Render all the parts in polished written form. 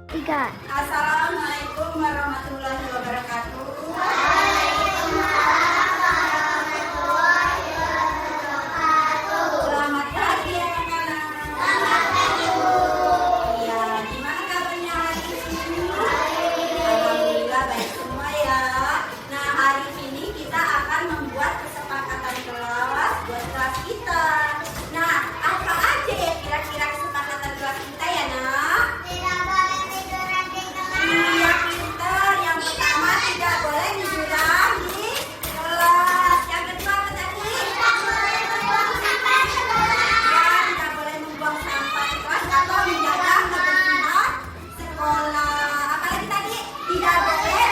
Tiga. Assalamualaikum warahmatullahi wabarakatuh. Selamat pagi anak-anak. Iya, gimana kabarnya hari ini? Alhamdulillah baik semua ya. Nah, hari ini kita akan membuat kesepakatan kelas buat kelas kita. Nah, apa aja ya kira-kira kesepakatan kelas kita ya, Nak? Iya, pintar. Yang pertama tidak boleh tiduran di kelas. Yang kedua apa tadi? Ya, tidak boleh membuang sampah di kelas atau menjaga kebersihan sekolah. Apalagi tadi tidak boleh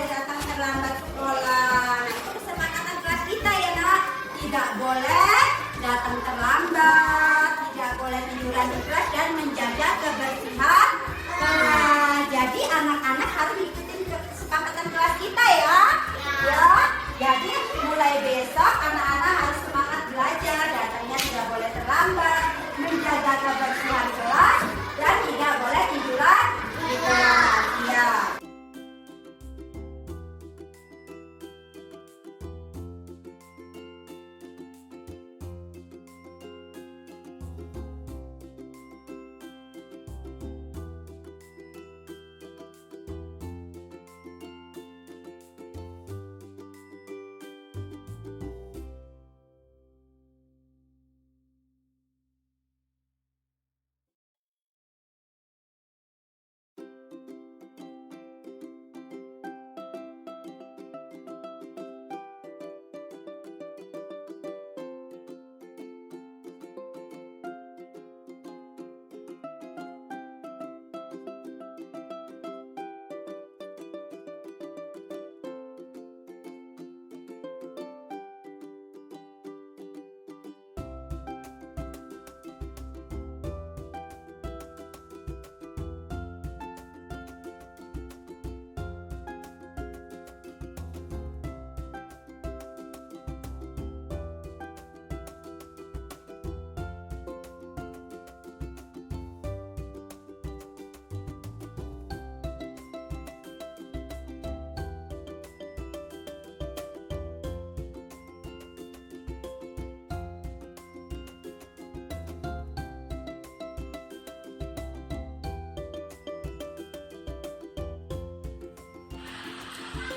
datang terlambat sekolah. Nah, itu kesepakatan kelas kita ya, Nak. Tidak boleh datang terlambat, tidak boleh tiduran di kelas dan menjaga kebersihan. Nah, jadi anak-anak harus ikutin kesepakatan kelas kita ya. Ya. Jadi mulai besok anak-anak harus semangat belajar, datangnya tidak boleh terlambat, menjaga kebersihan kelas dan tidak boleh tiduran di kelas. Ya.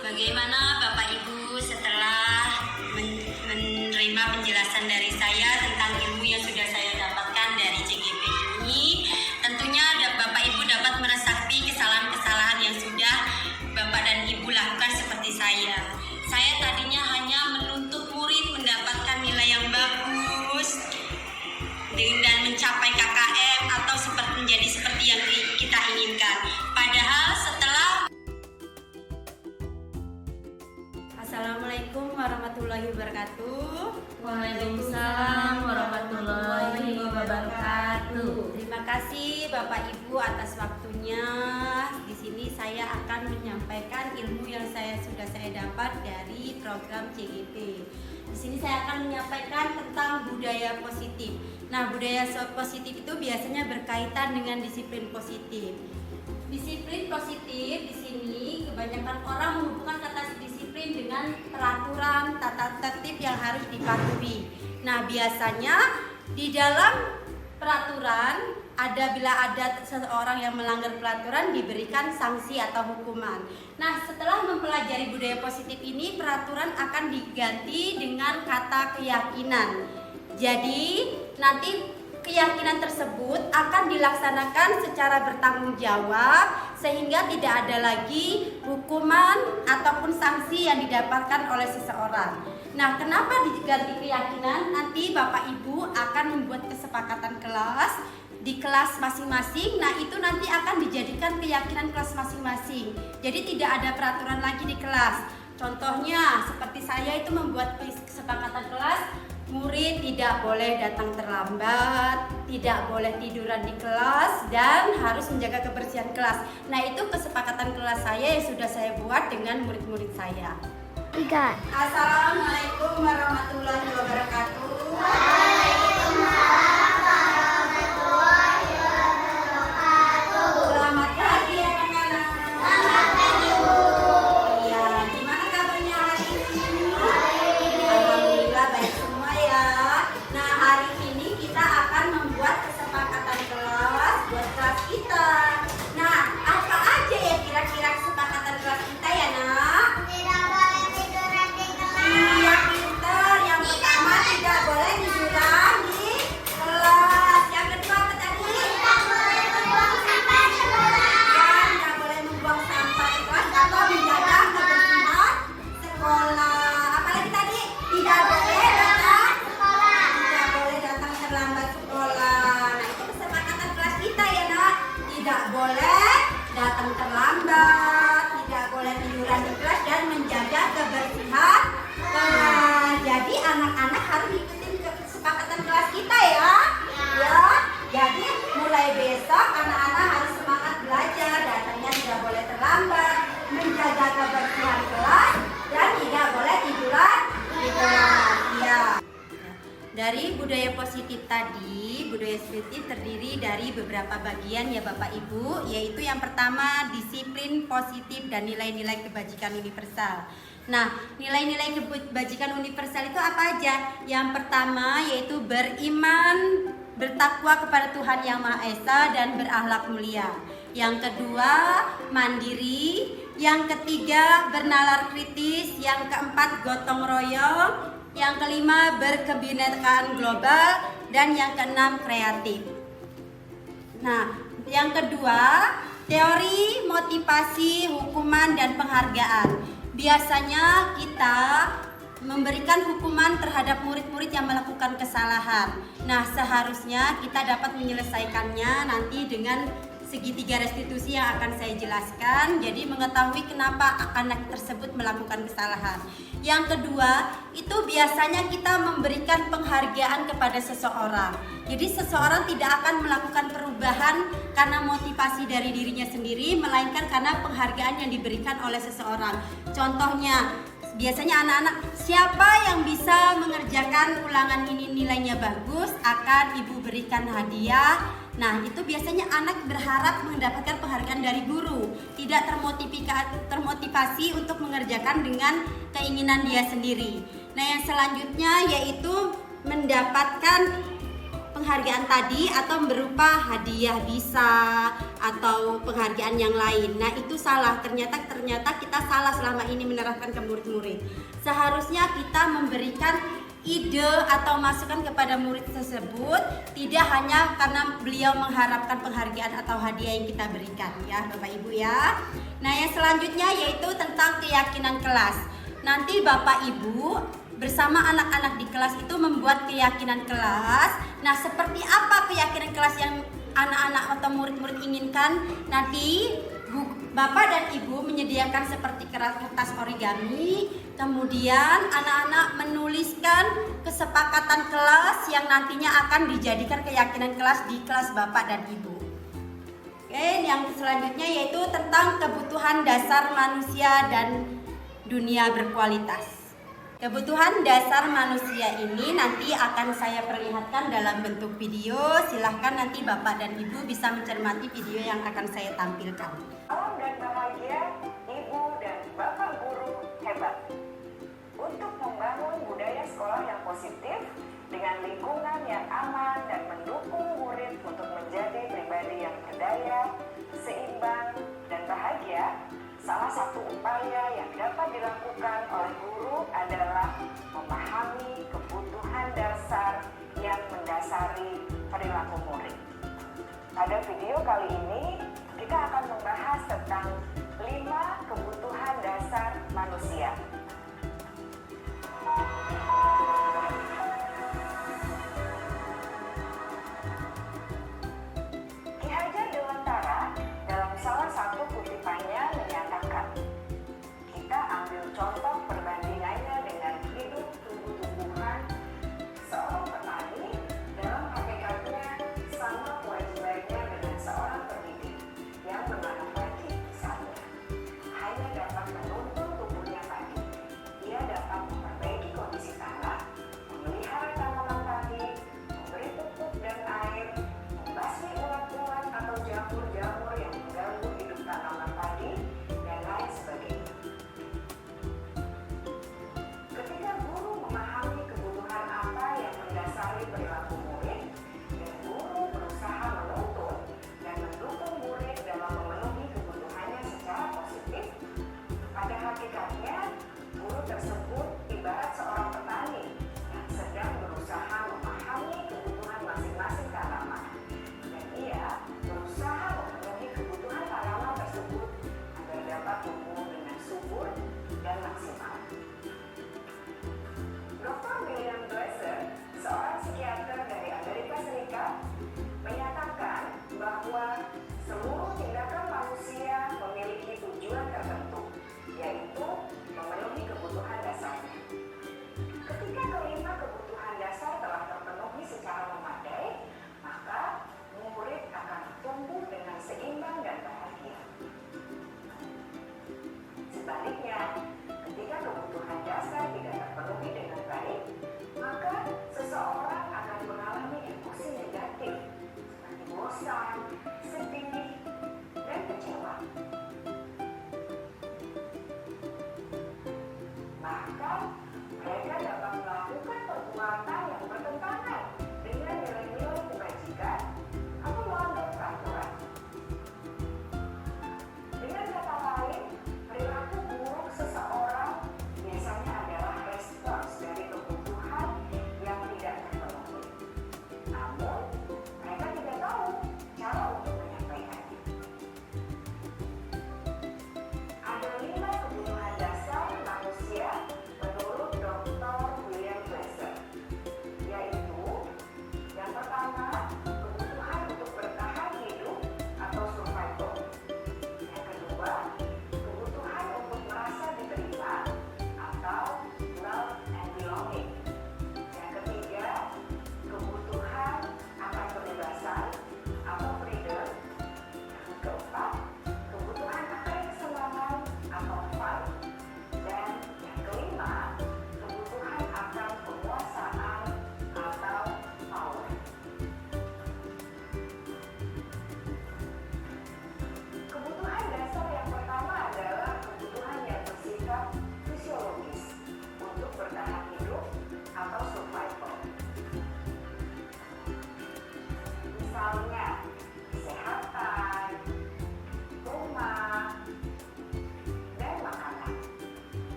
Bagaimana Bapak Ibu setelah menerima penjelasan dari saya tentang ilmu yang sudah saya dapatkan dari CGP ini? Tentunya Bapak Ibu dapat meresapi kesalahan-kesalahan yang sudah Bapak dan Ibu lakukan seperti saya. Saya tadinya hanya menuntut murid mendapatkan nilai yang bagus dan mencapai KKM atau menjadi seperti yang kita inginkan. Padahal setelah Assalamualaikum warahmatullahi wabarakatuh. Waalaikumsalam warahmatullahi wabarakatuh. Terima kasih Bapak Ibu atas waktunya. Di sini saya akan menyampaikan ilmu yang sudah saya dapat dari program CGP. Di sini saya akan menyampaikan tentang budaya positif. Nah, budaya positif itu biasanya berkaitan dengan disiplin positif. Disiplin positif di sini kebanyakan orang menghubungkan kata disiplin dengan peraturan, tata tertib yang harus dipatuhi. Nah, biasanya di dalam peraturan bila ada seseorang yang melanggar peraturan diberikan sanksi atau hukuman. Nah, setelah mempelajari budaya positif ini, peraturan akan diganti dengan kata keyakinan. Jadi, nanti keyakinan tersebut akan dilaksanakan secara bertanggung jawab sehingga tidak ada lagi hukuman ataupun sanksi yang didapatkan oleh seseorang. Nah, kenapa diganti keyakinan? Nanti Bapak Ibu akan membuat kesepakatan kelas di kelas masing-masing. Nah, itu nanti akan dijadikan keyakinan kelas masing-masing. Jadi tidak ada peraturan lagi di kelas. Contohnya seperti saya itu membuat kesepakatan kelas, murid tidak boleh datang terlambat, tidak boleh tiduran di kelas, dan harus menjaga kebersihan kelas. Nah, itu kesepakatan kelas saya yang sudah saya buat dengan murid-murid saya. Tiga. Assalamualaikum warahmatullahi wabarakatuh. positif tadi, budaya positif terdiri dari beberapa bagian ya Bapak Ibu, yaitu yang pertama disiplin positif dan nilai-nilai kebajikan universal. Nah, nilai-nilai kebajikan universal itu apa aja? Yang pertama yaitu beriman, bertakwa kepada Tuhan Yang Maha Esa dan berakhlak mulia. Yang kedua, mandiri. Yang ketiga, bernalar kritis. Yang keempat, gotong royong. Yang kelima, berkebinekaan global. Dan yang keenam, kreatif. Nah, yang kedua, teori, motivasi, hukuman, dan penghargaan. Biasanya kita memberikan hukuman terhadap murid-murid yang melakukan kesalahan. Nah, seharusnya kita dapat menyelesaikannya nanti dengan segitiga restitusi yang akan saya jelaskan. Jadi mengetahui kenapa anak tersebut melakukan kesalahan. Yang kedua, itu biasanya kita memberikan penghargaan kepada seseorang. Jadi seseorang tidak akan melakukan perubahan karena motivasi dari dirinya sendiri, melainkan karena penghargaan yang diberikan oleh seseorang. Contohnya, biasanya anak-anak, siapa yang bisa mengerjakan ulangan ini nilainya bagus akan ibu berikan hadiah. Nah, itu biasanya anak berharap mendapatkan penghargaan dari guru, tidak termotivasi untuk mengerjakan dengan keinginan dia sendiri. Nah, yang selanjutnya yaitu mendapatkan penghargaan tadi atau berupa hadiah bisa atau penghargaan yang lain. Nah, itu salah. Ternyata kita salah selama ini menerapkan ke murid-murid. Seharusnya kita memberikan ide atau masukan kepada murid tersebut tidak hanya karena beliau mengharapkan penghargaan atau hadiah yang kita berikan ya Bapak Ibu ya. Nah, yang selanjutnya yaitu tentang keyakinan kelas. Nanti Bapak Ibu bersama anak-anak di kelas itu membuat keyakinan kelas. Nah, seperti apa keyakinan kelas yang anak-anak atau murid-murid inginkan? Nanti Bapak dan Ibu menyediakan seperti kertas origami, kemudian anak-anak menuliskan kesepakatan kelas yang nantinya akan dijadikan keyakinan kelas di kelas Bapak dan Ibu. Oke, yang selanjutnya yaitu tentang kebutuhan dasar manusia dan dunia berkualitas. Kebutuhan dasar manusia ini nanti akan saya perlihatkan dalam bentuk video. Silahkan nanti Bapak dan Ibu bisa mencermati video yang akan saya tampilkan. Salam dan bahagia, Ibu dan Bapak guru hebat. Untuk membangun budaya sekolah yang positif dengan lingkungan yang aman dan mendukung murid untuk menjadi pribadi yang berdaya, seimbang, dan bahagia, salah satu upaya yang dapat dilakukan oleh guru adalah memahami kebutuhan dasar yang mendasari perilaku murid. Pada video kali ini, kita akan membahas tentang 5 kebutuhan dasar manusia. Ki Hajar Dewantara dalam salah satu kutipannya menyatakan, kita ambil contoh perbandingannya dengan hidup tumbuh-tumbuhan. Seorang petani dalam hakikatnya sama kewajibannya dengan seorang pendidik yang menanam padi saat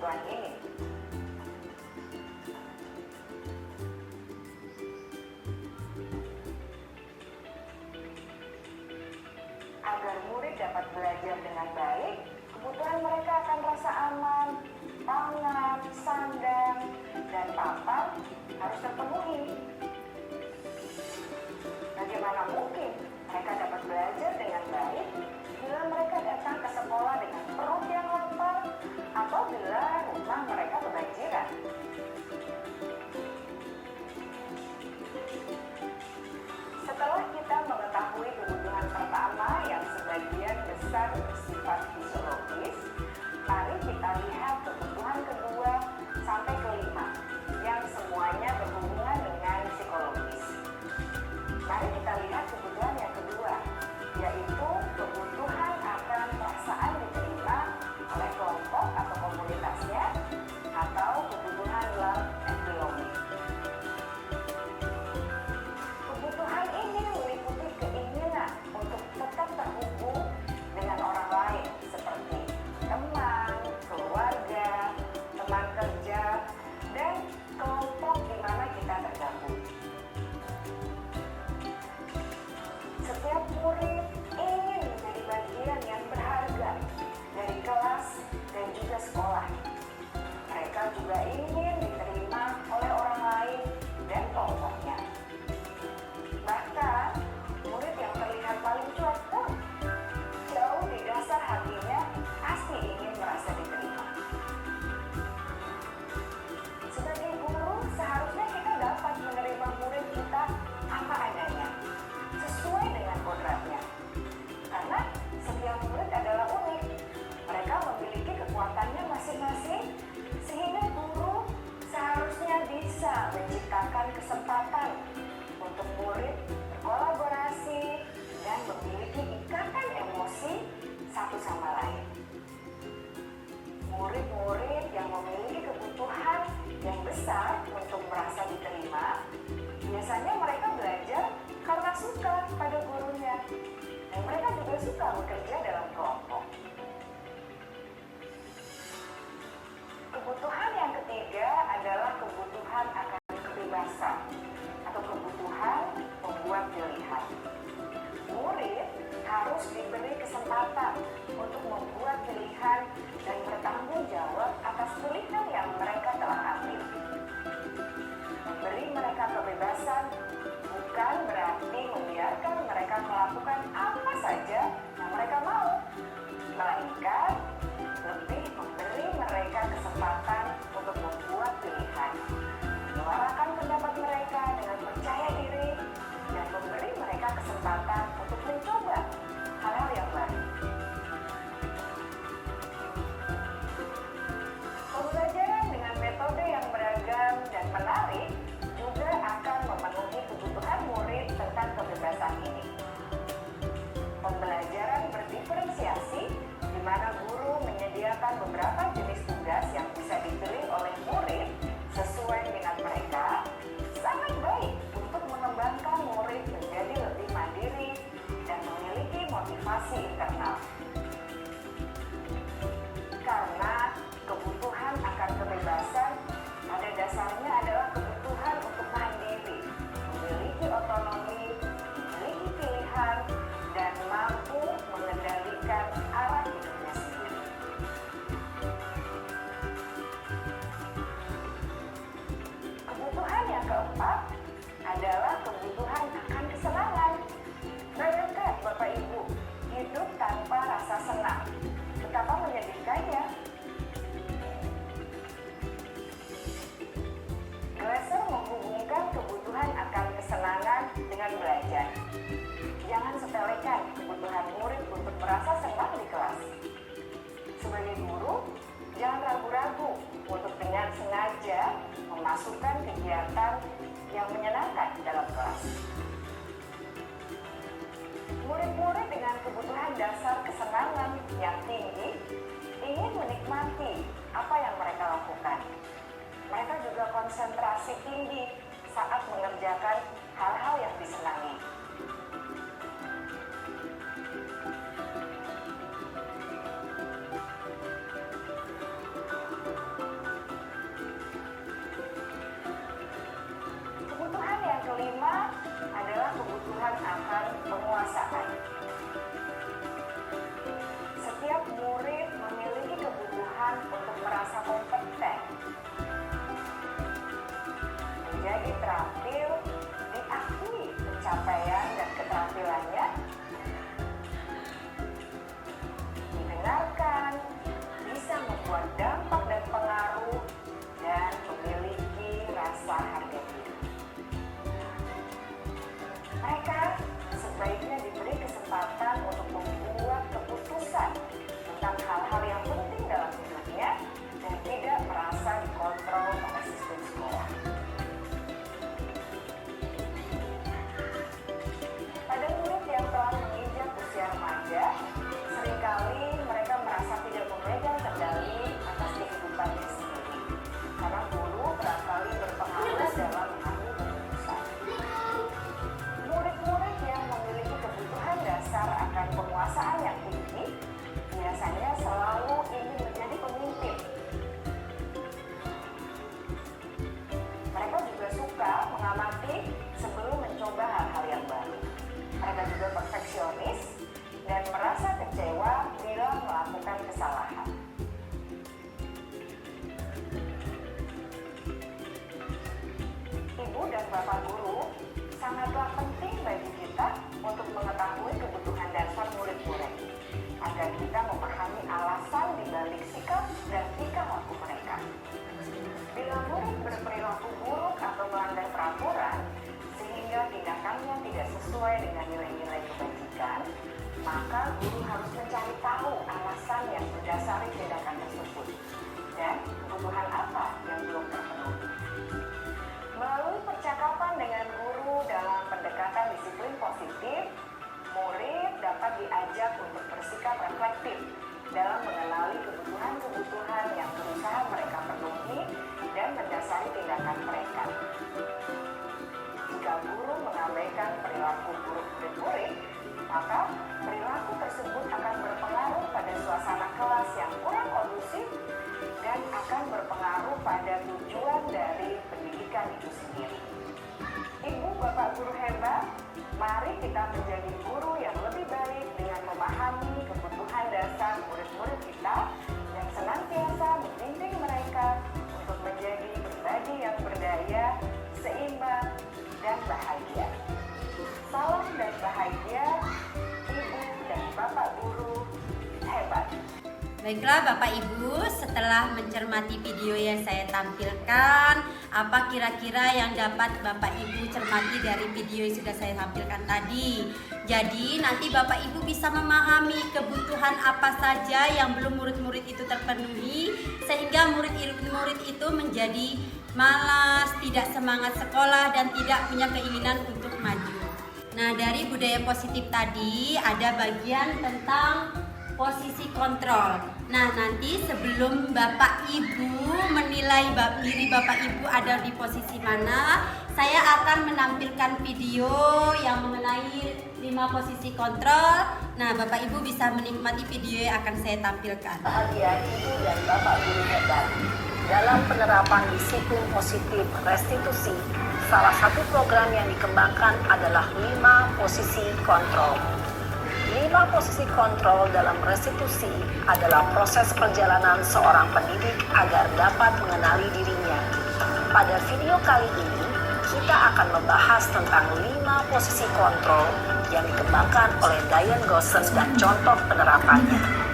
kebutuhan ini. Agar murid dapat belajar dengan baik, kebutuhan mereka akan rasa aman, pangan, sandang, dan papan harus terpenuhi. Bagaimana mungkin mereka dapat belajar dengan baik bila mereka datang ke sekolah dengan perut yang lapar atau bila rumah mereka kebanjiran? Setelah kita mengetahui kebutuhan pertama yang sebagian besar bersifat fisiologis, mari kita lihat kebutuhan kedua sampai kelima yang semuanya berhubungan dengan psikologis. Mari kita lihat kebutuhan yang kedua, yaitu kebutuhan akan perasaan diterima oleh kelompok atau komunitasnya, atau kebutuhan love and belonging. Kebutuhan ini meliputi keinginan untuk tetap terhubung dengan orang lain seperti teman, keluarga, teman kerja, dan kelompok di mana kita tergabung. Setiap murid ingin menjadi bagian yang berharga dari kelas dan juga sekolah. Mereka juga ingin diterima oleh orang lain dan kelompoknya. Bahkan, murid yang terlihat paling cuek pun jauh di dasar hatinya pasti ingin merasa diterima. Sebagai guru, seharusnya kita dapat menerima murid kita apa adanya, sesuai dengan kodratnya. Karena setiap murid adalah unik. Mereka memiliki kekuatannya masing-masing, sehingga guru seharusnya bisa menciptakan kesempatan untuk murid berkolaborasi dan memiliki ikatan emosi satu sama lain. Murid-murid yang memiliki kebutuhan yang besar untuk merasa diterima, biasanya mereka belajar karena suka pada gurunya, dan mereka juga suka bekerja dalam kelompok. Kebutuhan yang ketiga adalah kebutuhan akan kebebasan atau kebutuhan membuat pilihan. Murid harus diberi kesempatan untuk membuat pilihan dan bertanggung jawab atas pilihan yang mereka telah ambil. Memberi mereka kebebasan bukan berarti membiarkan mereka melakukan apa saja yang mereka mau, melainkan lebih memberi mereka kesempatan untuk membuat pilihan, menyuarakan pendapat mereka dengan percaya diri, dan memberi mereka kesempatan untuk mencoba hal-hal yang baru. Pembelajaran dengan metode yang beragam dan menarik juga akan memenuhi kebutuhan murid tentang kebebasan ini. Pembelajaran berdiferensiasi, di mana guru menyediakan beberapa jenis tugas yang bisa dipilih oleh murid sesuai minat mereka, sangat baik untuk mengembangkan murid menjadi lebih mandiri dan memiliki motivasi internal. Karena kebutuhan akan kebebasan pada dasarnya adalah kebutuhan untuk mandiri, memiliki otonomi, memiliki pilihan, dan mampu mengendalikan arah hidupnya sendiri. Kebutuhan yang keempat adalah kebutuhan akan kesenangan. Bayangkan Bapak Ibu, hidup tanpa rasa senang, betapa menyedihkannya. Glasser menghubungkan kebutuhan akan kesenangan dengan belajar. Jangan sepelekan kebutuhan murid untuk merasa senang di kelas. Sebagai guru, jangan ragu-ragu untuk dengan sengaja memasukkan kegiatan yang menyenangkan dalam kelas. Murid-murid dengan kebutuhan dasar kesenangan yang tinggi ingin menikmati apa yang mereka lakukan. Mereka juga konsentrasi tinggi saat mengerjakan hal-hal yang disenangi. Bapak Guru, sangatlah penting bagi kita untuk mengetahui kebutuhan dasar murid-murid, agar kita memahami alasan dibalik sikap dan tingkah laku mereka. Bila murid berperilaku buruk atau melanggar peraturan, sehingga tindakannya tidak sesuai dengan nilai-nilai kebajikan, maka guru harus mencari tahu alasan yang mendasari tindakan tersebut dan kebutuhan apa yang belum terpenuhi. Melalui percakapan dengan guru dalam pendekatan disiplin positif, murid dapat diajak untuk bersikap reflektif dalam mengenali kebutuhan-kebutuhan yang berusaha mereka penuhi dan mendasari tindakan mereka. Jika guru mengabaikan perilaku buruk murid-murid, maka perilaku tersebut akan berpengaruh pada suasana kelas yang kurang kondusif dan akan berpengaruh pada tujuan dari pendidikan itu sendiri. Ibu, Bapak guru hebat, mari kita menjadi guru yang lebih baik dengan memahami kebutuhan dasar murid-murid kita dan senantiasa membimbing mereka untuk menjadi pribadi yang berdaya, seimbang, dan bahagia. Salam dan bahagia, Ibu dan Bapak guru hebat. Baiklah Bapak Ibu, setelah mencermati video yang saya tampilkan, apa kira-kira yang dapat Bapak Ibu cermati dari video yang sudah saya tampilkan tadi? Jadi nanti Bapak Ibu bisa memahami kebutuhan apa saja yang belum murid-murid itu terpenuhi, sehingga murid-murid itu menjadi malas, tidak semangat sekolah, dan tidak punya keinginan untuk maju. Nah, dari budaya positif tadi ada bagian tentang posisi kontrol. Nah, nanti sebelum Bapak Ibu menilai diri Bapak Ibu ada di posisi mana, saya akan menampilkan video yang mengenai 5 posisi kontrol. Nah, Bapak Ibu bisa menikmati video yang akan saya tampilkan. Bahagia Ibu dan Bapak guru hebat. Dalam penerapan disiplin positif restitusi, salah satu program yang dikembangkan adalah 5 posisi kontrol. 5 posisi kontrol dalam restitusi adalah proses perjalanan seorang pendidik agar dapat mengenali dirinya. Pada video kali ini, kita akan membahas tentang 5 posisi kontrol yang dikembangkan oleh Diane Gosson dan contoh penerapannya.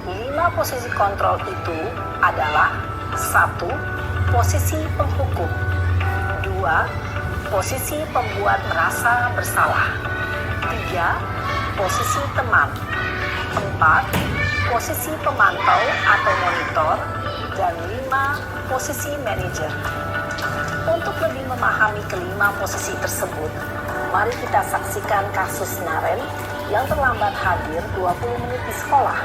5 posisi kontrol itu adalah 1. Posisi penghukum, 2. Posisi pembuat merasa bersalah, 3. Posisi teman, 4. Posisi pemantau atau monitor, dan 5. Posisi manajer. Untuk lebih memahami kelima posisi tersebut, mari kita saksikan kasus Naren yang terlambat hadir 20 menit di sekolah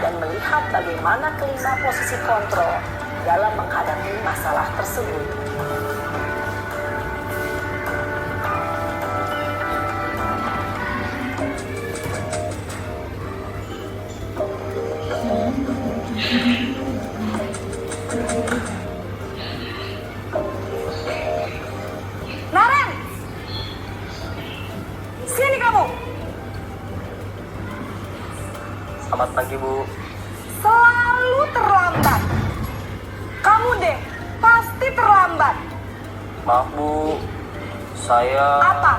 dan melihat bagaimana kelima posisi kontrol dalam menghadapi masalah tersebut. Naren! Sini kamu! Selamat pagi, Bu. Selalu terlambat. Kamu deh, pasti terlambat. Maaf, Bu. Saya... Apa?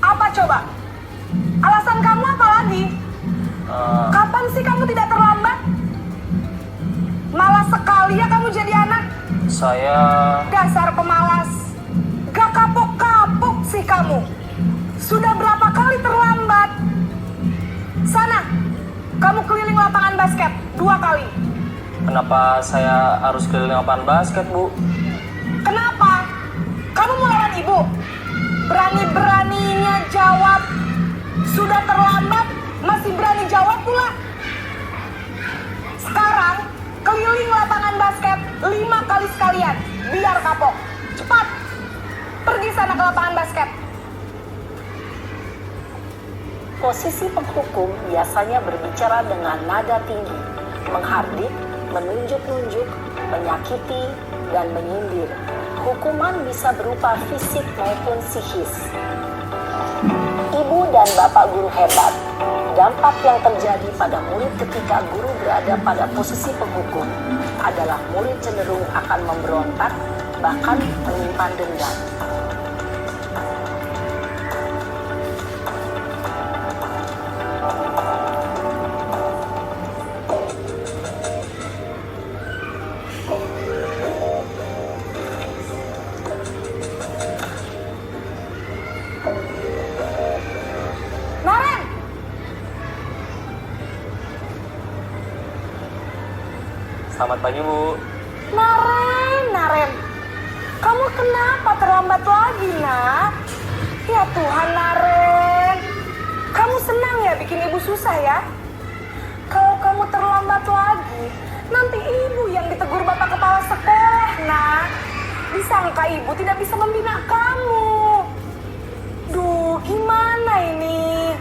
Apa coba? Alasan kamu apa lagi? Kapan sih kamu tidak terlambat? Malas sekali ya kamu jadi anak. Saya... Dasar pemalas. Gak kapok-kapok sih kamu. Sudah berapa kali terlambat? Sana, kamu keliling lapangan basket 2 kali. Kenapa saya harus keliling lapangan basket, Bu? Kenapa? Kamu mau lawan ibu? Berani-beraninya jawab. Sudah terlambat, masih berani jawab pula. Sekarang, keliling lapangan basket 5 kali sekalian. Biar kapok. Cepat, pergi sana ke lapangan basket. Posisi penghukum biasanya berbicara dengan nada tinggi, menghardik, menunjuk-nunjuk, menyakiti, dan menyindir. Hukuman bisa berupa fisik maupun psikis. Ibu dan Bapak guru hebat, Dampak yang terjadi pada murid ketika guru berada pada posisi penghukum adalah murid cenderung akan memberontak, bahkan menyimpan dendam. Naren! Selamat pagi, Bu. Naren, kamu kenapa terlambat lagi, nak? Ya Tuhan, Naren, kamu senang ya bikin ibu susah ya? Kalau kamu terlambat lagi, nanti ibu yang ditegur bapak kepala sekolah, nak. Disangka ibu tidak bisa membina kamu. Duh, gimana ini?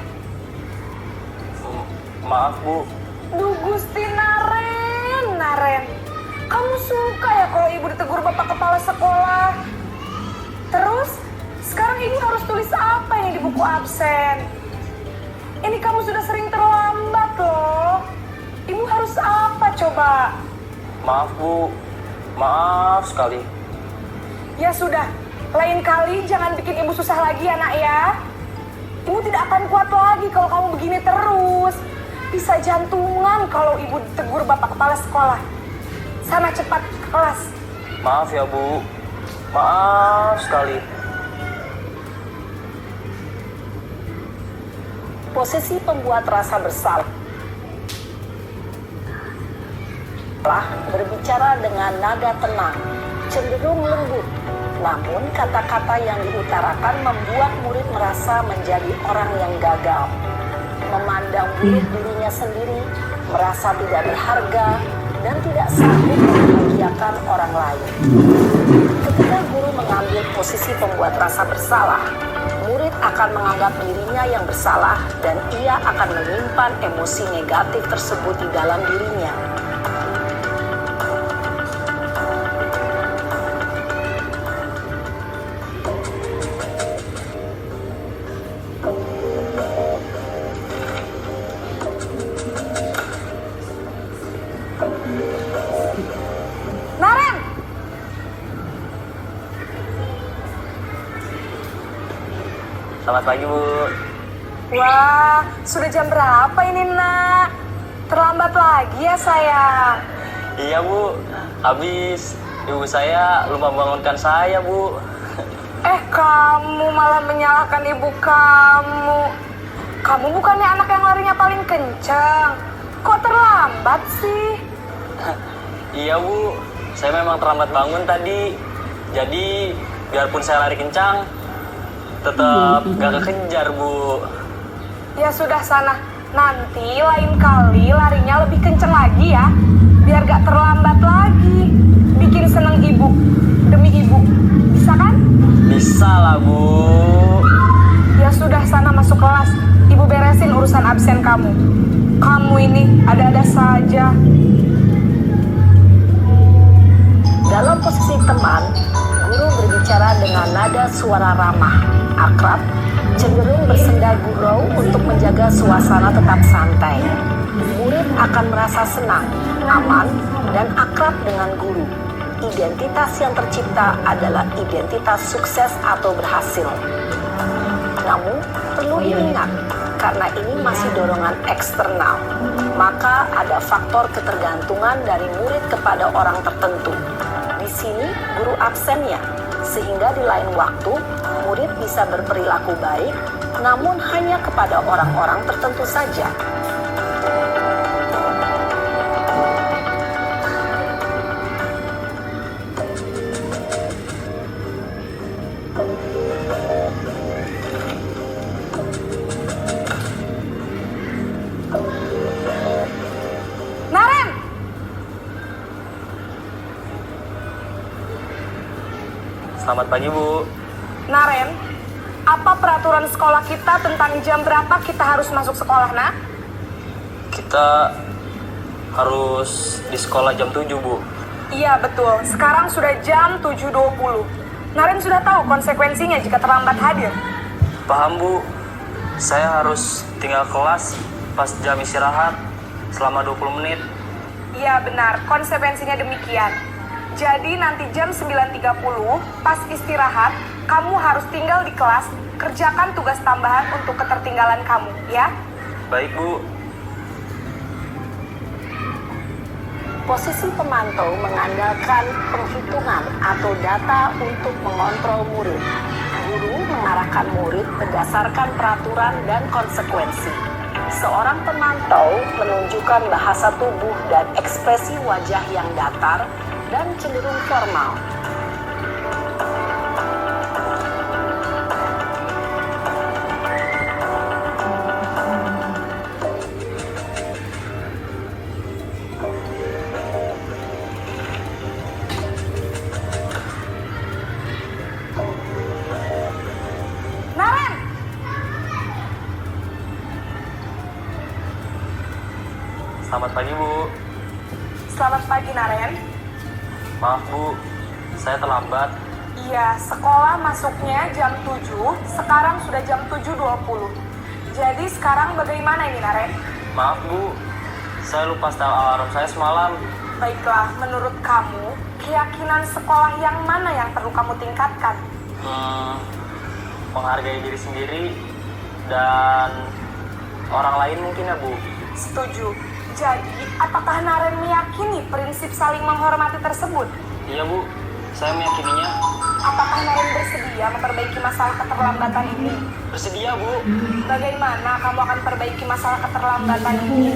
Maaf, Bu. Duh, Gusti Naren, kamu suka ya kalau ibu ditegur bapak kepala sekolah? Terus, sekarang ibu harus tulis apa ini di buku absen? Ini kamu sudah sering terlambat loh. Ibu harus apa coba? Maaf, Bu. Maaf sekali. Ya sudah, lain kali jangan bikin ibu susah lagi ya, nak ya. Ibu tidak akan kuat lagi kalau kamu begini terus. Bisa jantungan kalau ibu ditegur bapak kepala sekolah. Sana cepat ke kelas. Maaf ya, Bu. Maaf sekali. Posisi pembuat rasa bersalah berbicara dengan nada tenang, cenderung lembut. Namun kata-kata yang diutarakan membuat murid merasa menjadi orang yang gagal. Memandang buruk dirinya sendiri, merasa tidak berharga, dan tidak sanggup membahagiakan orang lain. Ketika guru mengambil posisi pembuat rasa bersalah, murid akan menganggap dirinya yang bersalah dan ia akan menyimpan emosi negatif tersebut di dalam dirinya. Naren! Selamat pagi, Bu. Wah, sudah jam berapa ini, nak? Terlambat lagi ya, sayang? Iya, Bu. Habis ibu saya lupa bangunkan saya, Bu. Kamu malah menyalahkan ibu kamu. Kamu bukannya anak yang larinya paling kencang. Kok terlambat sih? Iya, Bu. Saya memang terlambat bangun tadi. Jadi, biarpun saya lari kencang, tetap gak kekejar, Bu. Ya sudah sana. Nanti lain kali larinya lebih kencang lagi ya. Biar gak terlambat lagi. Bikin seneng ibu. Demi ibu. Bisa kan? Bisa lah, Bu. Ya sudah sana masuk kelas. Ibu beresin urusan absen kamu. Kamu ini ada-ada saja. Dalam posisi teman, guru berbicara dengan nada suara ramah, akrab, cenderung bersenda gurau untuk menjaga suasana tetap santai. Murid akan merasa senang, aman, dan akrab dengan guru. Identitas yang tercipta adalah identitas sukses atau berhasil. Namun, perlu diingat, karena ini masih dorongan eksternal, maka ada faktor ketergantungan dari murid kepada orang tertentu. Di sini guru absennya, sehingga di lain waktu murid bisa berperilaku baik, namun hanya kepada orang-orang tertentu saja. Naren! Selamat pagi, Bu. Naren, apa peraturan sekolah kita tentang jam berapa kita harus masuk sekolah, nak? Kita harus di sekolah jam 7, Bu. Iya, betul. Sekarang sudah jam 7.20. Naren sudah tahu konsekuensinya jika terlambat hadir. Paham, Bu. Saya harus tinggal kelas pas jam istirahat selama 20 menit. Iya benar, konsekuensinya demikian. Jadi nanti jam 9.30 pas istirahat, kamu harus tinggal di kelas, kerjakan tugas tambahan untuk ketertinggalan kamu, ya. Baik, Bu. Posisi pemantau mengandalkan penghitungan atau data untuk mengontrol murid. Guru mengarahkan murid berdasarkan peraturan dan konsekuensi. Seorang pemantau menunjukkan bahasa tubuh dan ekspresi wajah yang datar dan cenderung formal. Naren! Selamat pagi, Bu. Selamat pagi, Naren. Maaf, Bu. Saya terlambat. Iya, sekolah masuknya jam 7, sekarang sudah jam 7.20. Jadi sekarang bagaimana ini, Naren? Maaf, Bu. Saya lupa setel alarm saya semalam. Baiklah, menurut kamu, keyakinan sekolah yang mana yang perlu kamu tingkatkan? Menghargai diri sendiri dan orang lain mungkin ya, Bu. Setuju. Jadi, apakah Naren meyakini prinsip saling menghormati tersebut? Iya, Bu. Saya meyakininya. Apakah Naren bersedia memperbaiki masalah keterlambatan ini? Bersedia, Bu. Bagaimana kamu akan perbaiki masalah keterlambatan ini?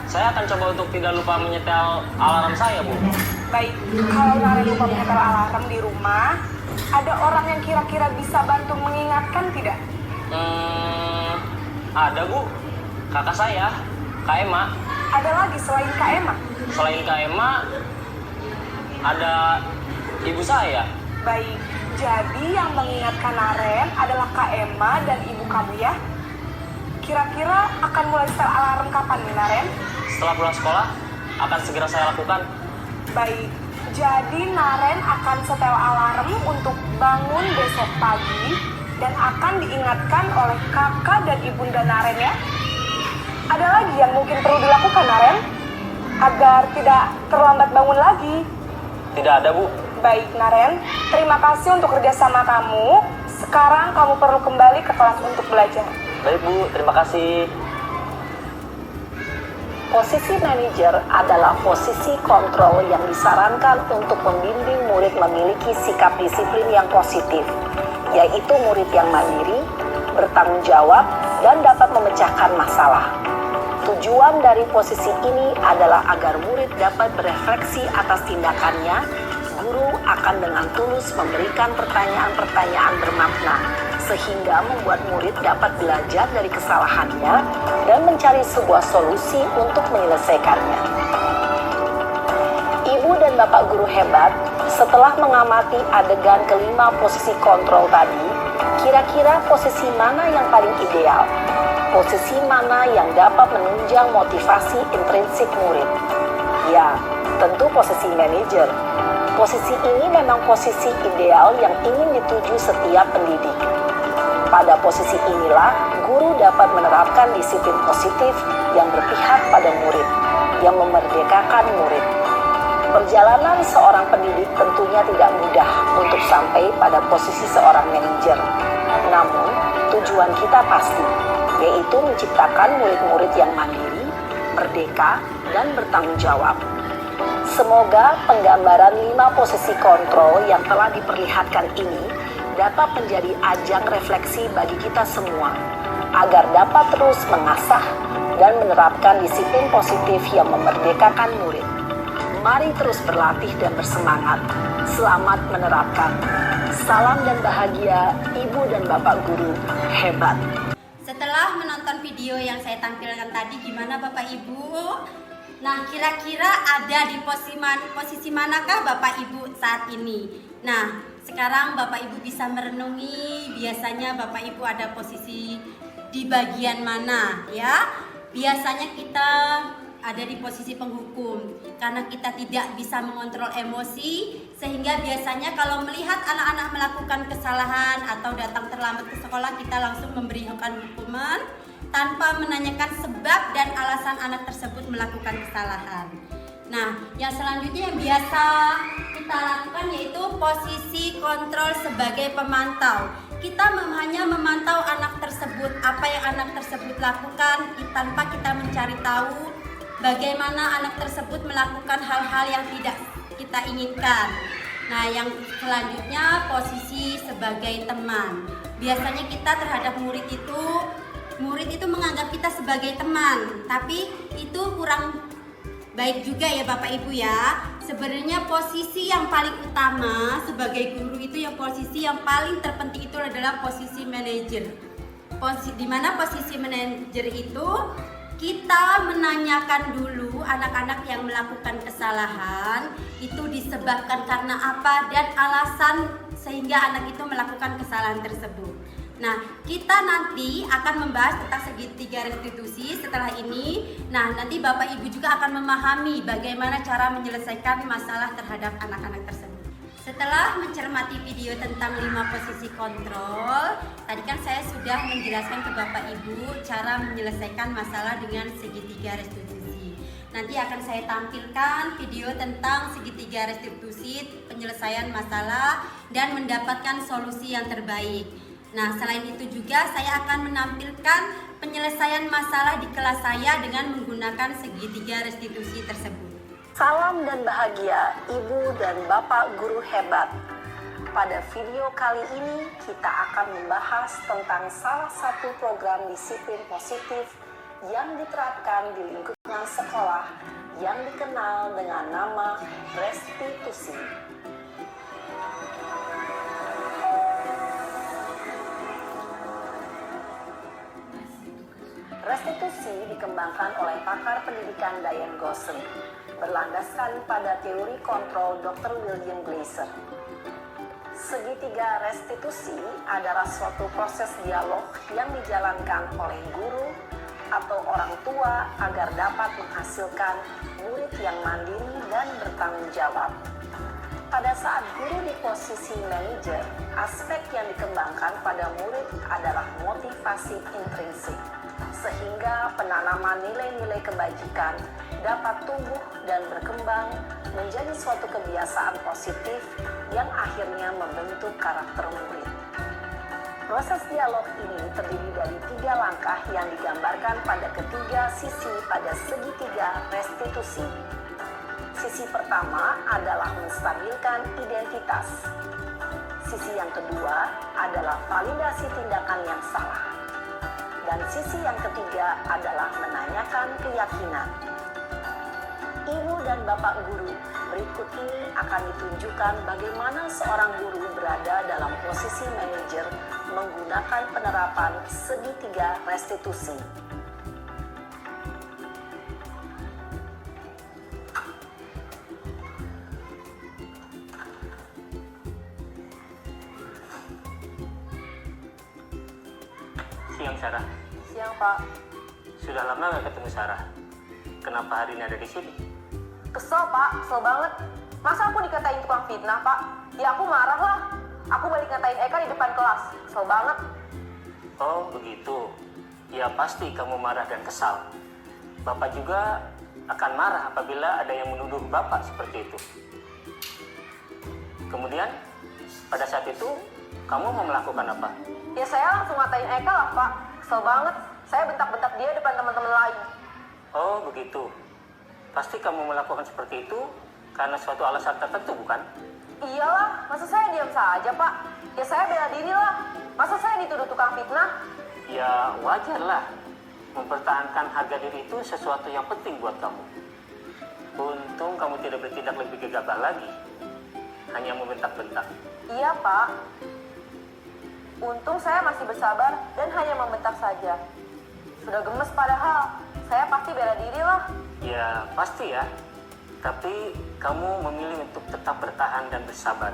Saya akan coba untuk tidak lupa menyetel alarm saya, Bu. Baik, kalau Naren lupa menyetel alarm di rumah, ada orang yang kira-kira bisa bantu mengingatkan tidak? Ada, Bu. Kakak saya, Kak Emma. Ada lagi selain Kak Emma? Selain Kak Emma, ada ibu saya. Baik, jadi yang mengingatkan Naren adalah Kak Emma dan ibu kamu ya? Kira-kira akan mulai setel alarm kapan nih, Naren? Setelah pulang sekolah, akan segera saya lakukan. Baik, jadi Naren akan setel alarm untuk bangun besok pagi dan akan diingatkan oleh kakak dan ibunda Naren ya. Ada lagi yang mungkin perlu dilakukan, Naren? Agar tidak terlambat bangun lagi. Tidak ada, Bu. Baik, Naren. Terima kasih untuk kerjasama kamu. Sekarang kamu perlu kembali ke kelas untuk belajar. Baik, Bu. Terima kasih. Posisi manajer adalah posisi kontrol yang disarankan untuk membimbing murid memiliki sikap disiplin yang positif, yaitu murid yang mandiri, bertanggung jawab, dan dapat memecahkan masalah. Tujuan dari posisi ini adalah agar murid dapat berefleksi atas tindakannya. Guru akan dengan tulus memberikan pertanyaan-pertanyaan bermakna, sehingga membuat murid dapat belajar dari kesalahannya dan mencari sebuah solusi untuk menyelesaikannya. Ibu dan Bapak guru hebat, setelah mengamati adegan kelima posisi kontrol tadi, kira-kira posisi mana yang paling ideal? Posisi mana yang dapat menunjang motivasi intrinsik murid? Ya, tentu posisi manajer. Posisi ini memang posisi ideal yang ingin dituju setiap pendidik. Pada posisi inilah, guru dapat menerapkan disiplin positif yang berpihak pada murid, yang memerdekakan murid. Perjalanan seorang pendidik tentunya tidak mudah untuk sampai pada posisi seorang manajer. Namun, tujuan kita pasti, yaitu menciptakan murid-murid yang mandiri, merdeka, dan bertanggung jawab. Semoga penggambaran 5 posisi kontrol yang telah diperlihatkan ini dapat menjadi ajang refleksi bagi kita semua, agar dapat terus mengasah dan menerapkan disiplin positif yang memerdekakan murid. Mari terus berlatih dan bersemangat. Selamat menerapkan. Salam dan bahagia, Ibu dan Bapak guru hebat. Setelah menonton video yang saya tampilkan tadi, gimana Bapak Ibu? Nah, kira-kira ada di posisi manakah Bapak Ibu saat ini? Nah, sekarang Bapak Ibu bisa merenungi, biasanya Bapak Ibu ada posisi di bagian mana ya? Biasanya kita ada di posisi penghukum karena kita tidak bisa mengontrol emosi, sehingga biasanya kalau melihat anak-anak melakukan kesalahan atau datang terlambat ke sekolah, kita langsung memberikan hukuman tanpa menanyakan sebab dan alasan anak tersebut melakukan kesalahan. Nah, yang selanjutnya yang biasa kita lakukan yaitu posisi kontrol sebagai pemantau. Kita hanya memantau anak tersebut, apa yang anak tersebut lakukan tanpa kita mencari tahu bagaimana anak tersebut melakukan hal-hal yang tidak kita inginkan. Nah, yang selanjutnya posisi sebagai teman. Biasanya kita terhadap murid itu menganggap kita sebagai teman, tapi itu kurang baik juga ya Bapak Ibu ya. Sebenarnya posisi yang paling utama sebagai guru itu posisi yang paling terpenting itu adalah posisi manajer. Di mana posisi manajer itu kita menanyakan dulu anak-anak yang melakukan kesalahan itu disebabkan karena apa dan alasan sehingga anak itu melakukan kesalahan tersebut. Nah, kita nanti akan membahas tentang segitiga restitusi setelah ini. Nah, nanti Bapak Ibu juga akan memahami bagaimana cara menyelesaikan masalah terhadap anak-anak tersebut. Setelah mencermati video tentang 5 posisi kontrol, tadi kan saya sudah menjelaskan ke Bapak Ibu cara menyelesaikan masalah dengan segitiga restitusi. Nanti akan saya tampilkan video tentang segitiga restitusi, penyelesaian masalah, dan mendapatkan solusi yang terbaik. Nah, selain itu juga saya akan menampilkan penyelesaian masalah di kelas saya dengan menggunakan segitiga restitusi tersebut. Salam dan bahagia Ibu dan Bapak guru hebat. Pada video kali ini kita akan membahas tentang salah satu program disiplin positif yang diterapkan di lingkungan sekolah yang dikenal dengan nama restitusi. Restitusi dikembangkan oleh pakar pendidikan Diane Gosling, berlandaskan pada teori kontrol Dr. William Glasser. Segitiga restitusi adalah suatu proses dialog yang dijalankan oleh guru atau orang tua agar dapat menghasilkan murid yang mandiri dan bertanggung jawab. Pada saat guru di posisi manajer, aspek yang dikembangkan pada murid adalah motivasi intrinsik, sehingga penanaman nilai-nilai kebajikan dapat tumbuh dan berkembang menjadi suatu kebiasaan positif yang akhirnya membentuk karakter murid. Proses dialog ini terdiri dari 3 langkah yang digambarkan pada ketiga sisi pada segitiga restitusi. Sisi pertama adalah menstabilkan identitas. Sisi yang kedua adalah validasi tindakan yang salah. Dan sisi yang ketiga adalah menanyakan keyakinan. Ibu dan Bapak guru, berikut ini akan ditunjukkan bagaimana seorang guru berada dalam posisi manajer menggunakan penerapan segitiga restitusi. Siang Sarah. Siang Pak. Sudah lama gak ketemu Sarah. Kenapa hari ini ada di sini? Kesel Pak, kesel banget. Masa aku dikatain tukang fitnah Pak? Ya aku marah lah. Aku balik ngatain Eka di depan kelas. Kesel banget. Oh begitu. Ya pasti kamu marah dan kesal. Bapak juga akan marah apabila ada yang menuduh Bapak seperti itu. Kemudian pada saat itu kamu mau melakukan apa? Ya saya langsung ngatain Eka lah Pak. Kesel banget. Saya bentak-bentak dia depan teman-teman lain. Oh begitu. Pasti kamu melakukan seperti itu karena suatu alasan tertentu bukan? Iyalah, masa saya diam saja Pak? Ya saya bela diri lah. Masa saya dituduh tukang fitnah? Ya wajarlah. Mempertahankan harga diri itu sesuatu yang penting buat kamu. Untung kamu tidak bertindak lebih gegabah lagi. Hanya membentak-bentak. Iya Pak. Untung saya masih bersabar dan hanya membentak saja. Sudah gemes padahal. Saya pasti bela diri lah. Ya pasti ya. Tapi kamu memilih untuk tetap bertahan dan bersabar.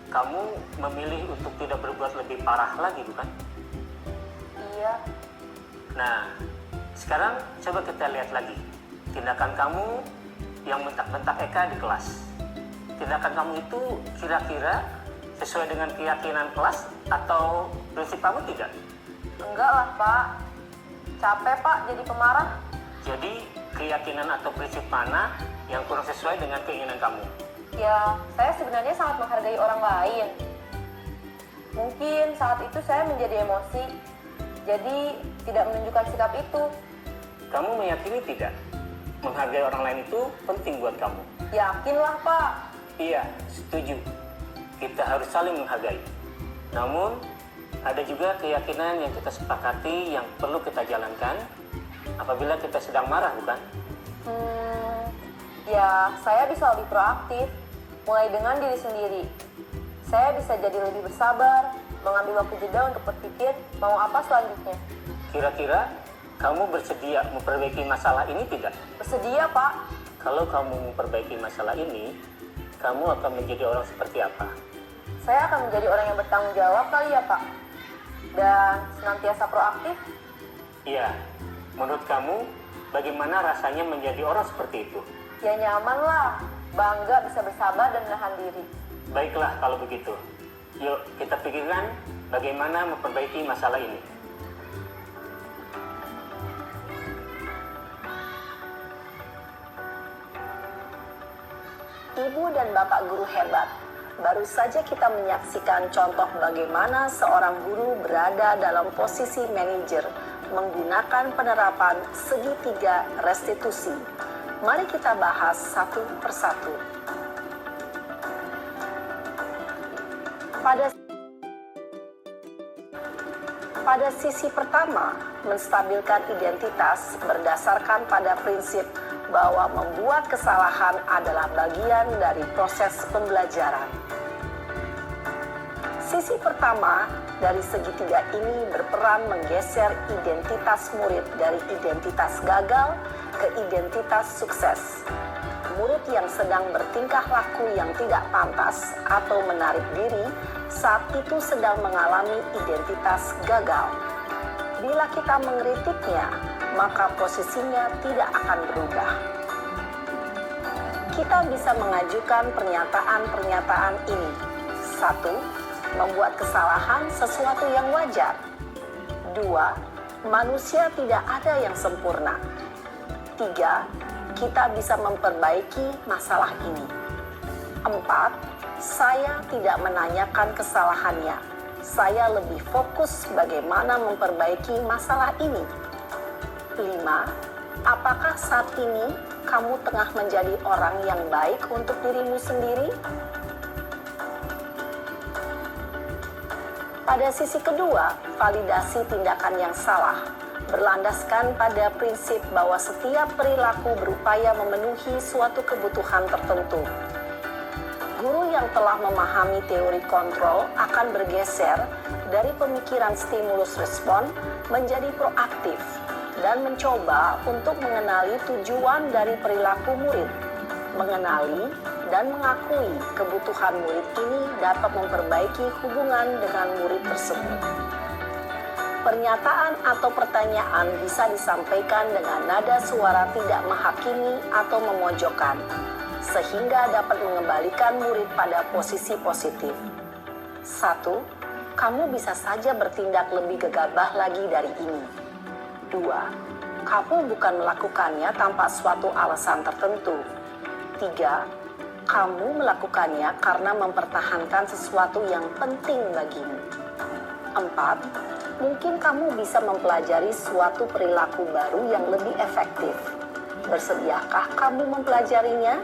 Kamu memilih untuk tidak berbuat lebih parah lagi bukan? Iya. Nah, Sekarang coba kita lihat lagi tindakan kamu yang bentak-bentak Eka di kelas. Tindakan kamu itu kira-kira sesuai dengan keyakinan kelas atau prinsip kamu tidak? Enggak lah, Pak. Capek, Pak, jadi pemarah. Jadi keyakinan atau prinsip mana yang kurang sesuai dengan keinginan kamu? Ya, saya sebenarnya sangat menghargai orang lain. Mungkin saat itu saya menjadi emosi, jadi tidak menunjukkan sikap itu. Kamu meyakini tidak? Menghargai orang lain itu penting buat kamu. Yakinlah, Pak. Iya, setuju. Kita harus saling menghargai. Namun, ada juga keyakinan yang kita sepakati yang perlu kita jalankan apabila kita sedang marah, bukan? Ya, saya bisa lebih proaktif, mulai dengan diri sendiri. Saya bisa jadi lebih bersabar, mengambil waktu jeda untuk berpikir mau apa selanjutnya. Kira-kira kamu bersedia memperbaiki masalah ini tidak? Bersedia, Pak. Kalau kamu memperbaiki masalah ini, kamu akan menjadi orang seperti apa? Saya akan menjadi orang yang bertanggung jawab kali ya, Pak. Dan senantiasa proaktif. Iya, menurut kamu bagaimana rasanya menjadi orang seperti itu? Ya nyaman lah, bangga bisa bersabar dan menahan diri. Baiklah kalau begitu. Yuk kita pikirkan bagaimana memperbaiki masalah ini. Ibu dan Bapak guru hebat, baru saja kita menyaksikan contoh bagaimana seorang guru berada dalam posisi manajer menggunakan penerapan segitiga restitusi. Mari kita bahas satu persatu. Pada sisi pertama, menstabilkan identitas berdasarkan pada prinsip bahwa membuat kesalahan adalah bagian dari proses pembelajaran. Sisi pertama dari segitiga ini berperan menggeser identitas murid dari identitas gagal ke identitas sukses. Murid yang sedang bertingkah laku yang tidak pantas atau menarik diri saat itu sedang mengalami identitas gagal. Bila kita mengkritiknya, maka posisinya tidak akan berubah. Kita bisa mengajukan pernyataan-pernyataan ini. 1. Membuat kesalahan sesuatu yang wajar. 2. Manusia tidak ada yang sempurna. 3. Kita bisa memperbaiki masalah ini. 4. Saya tidak menanyakan kesalahannya. Saya lebih fokus bagaimana memperbaiki masalah ini. 5. Apakah saat ini kamu tengah menjadi orang yang baik untuk dirimu sendiri? Pada sisi kedua, validasi tindakan yang salah berlandaskan pada prinsip bahwa setiap perilaku berupaya memenuhi suatu kebutuhan tertentu. Guru yang telah memahami teori kontrol akan bergeser dari pemikiran stimulus respon menjadi proaktif dan mencoba untuk mengenali tujuan dari perilaku murid. Mengenali dan mengakui kebutuhan murid ini dapat memperbaiki hubungan dengan murid tersebut. Pernyataan atau pertanyaan bisa disampaikan dengan nada suara tidak menghakimi atau memojokkan, sehingga dapat mengembalikan murid pada posisi positif. 1. Kamu bisa saja bertindak lebih gegabah lagi dari ini. 2. Kamu bukan melakukannya tanpa suatu alasan tertentu. 3. Kamu melakukannya karena mempertahankan sesuatu yang penting bagimu. 4. Mungkin kamu bisa mempelajari suatu perilaku baru yang lebih efektif. Bersediakah kamu mempelajarinya?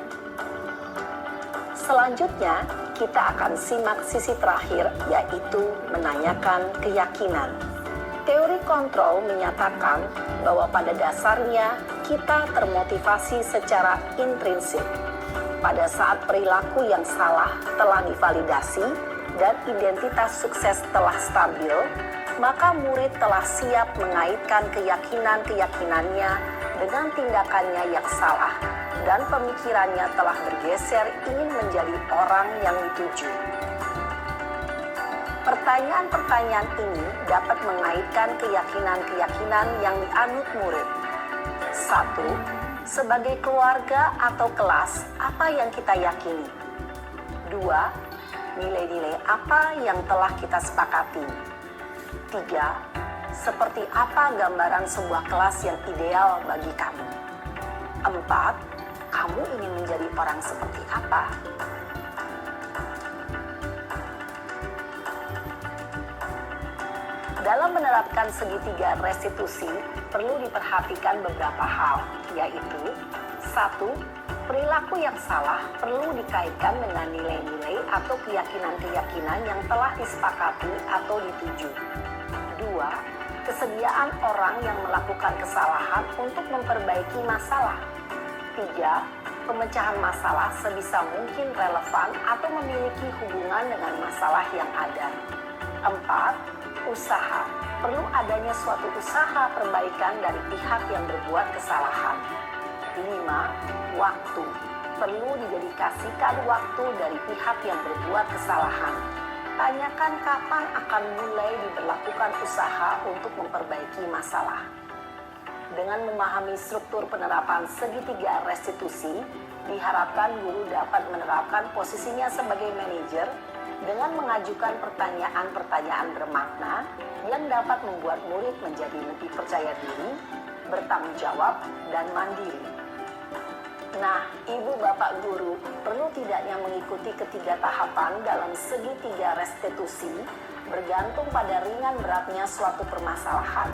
Selanjutnya, kita akan simak sisi terakhir, yaitu menanyakan keyakinan. Teori kontrol menyatakan bahwa pada dasarnya kita termotivasi secara intrinsik. Pada saat perilaku yang salah telah divalidasi dan identitas sukses telah stabil, maka murid telah siap mengaitkan keyakinan-keyakinannya dengan tindakannya yang salah dan pemikirannya telah bergeser ingin menjadi orang yang dituju. Pertanyaan-pertanyaan ini dapat mengaitkan keyakinan-keyakinan yang dianut murid. 1. Sebagai keluarga atau kelas, apa yang kita yakini? 2. Nilai-nilai apa yang telah kita sepakati? 3. Seperti apa gambaran sebuah kelas yang ideal bagi kamu? 4. Kamu ingin menjadi orang seperti apa? Dalam menerapkan segitiga restitusi, perlu diperhatikan beberapa hal, yaitu 1. Perilaku yang salah perlu dikaitkan dengan nilai-nilai atau keyakinan-keyakinan yang telah disepakati atau dituju. 2. Kesediaan orang yang melakukan kesalahan untuk memperbaiki masalah. 3. Pemecahan masalah sebisa mungkin relevan atau memiliki hubungan dengan masalah yang ada. 4. Usaha. Perlu adanya suatu usaha perbaikan dari pihak yang berbuat kesalahan. 5. Waktu. Perlu didedikasikan waktu dari pihak yang berbuat kesalahan. Tanyakan kapan akan mulai diberlakukan usaha untuk memperbaiki masalah. Dengan memahami struktur penerapan segitiga restitusi, diharapkan guru dapat menerapkan posisinya sebagai manajer dengan mengajukan pertanyaan-pertanyaan bermakna yang dapat membuat murid menjadi lebih percaya diri, bertanggung jawab, dan mandiri. Nah, ibu bapak guru perlu tidaknya mengikuti ketiga tahapan dalam segitiga restitusi bergantung pada ringan beratnya suatu permasalahan.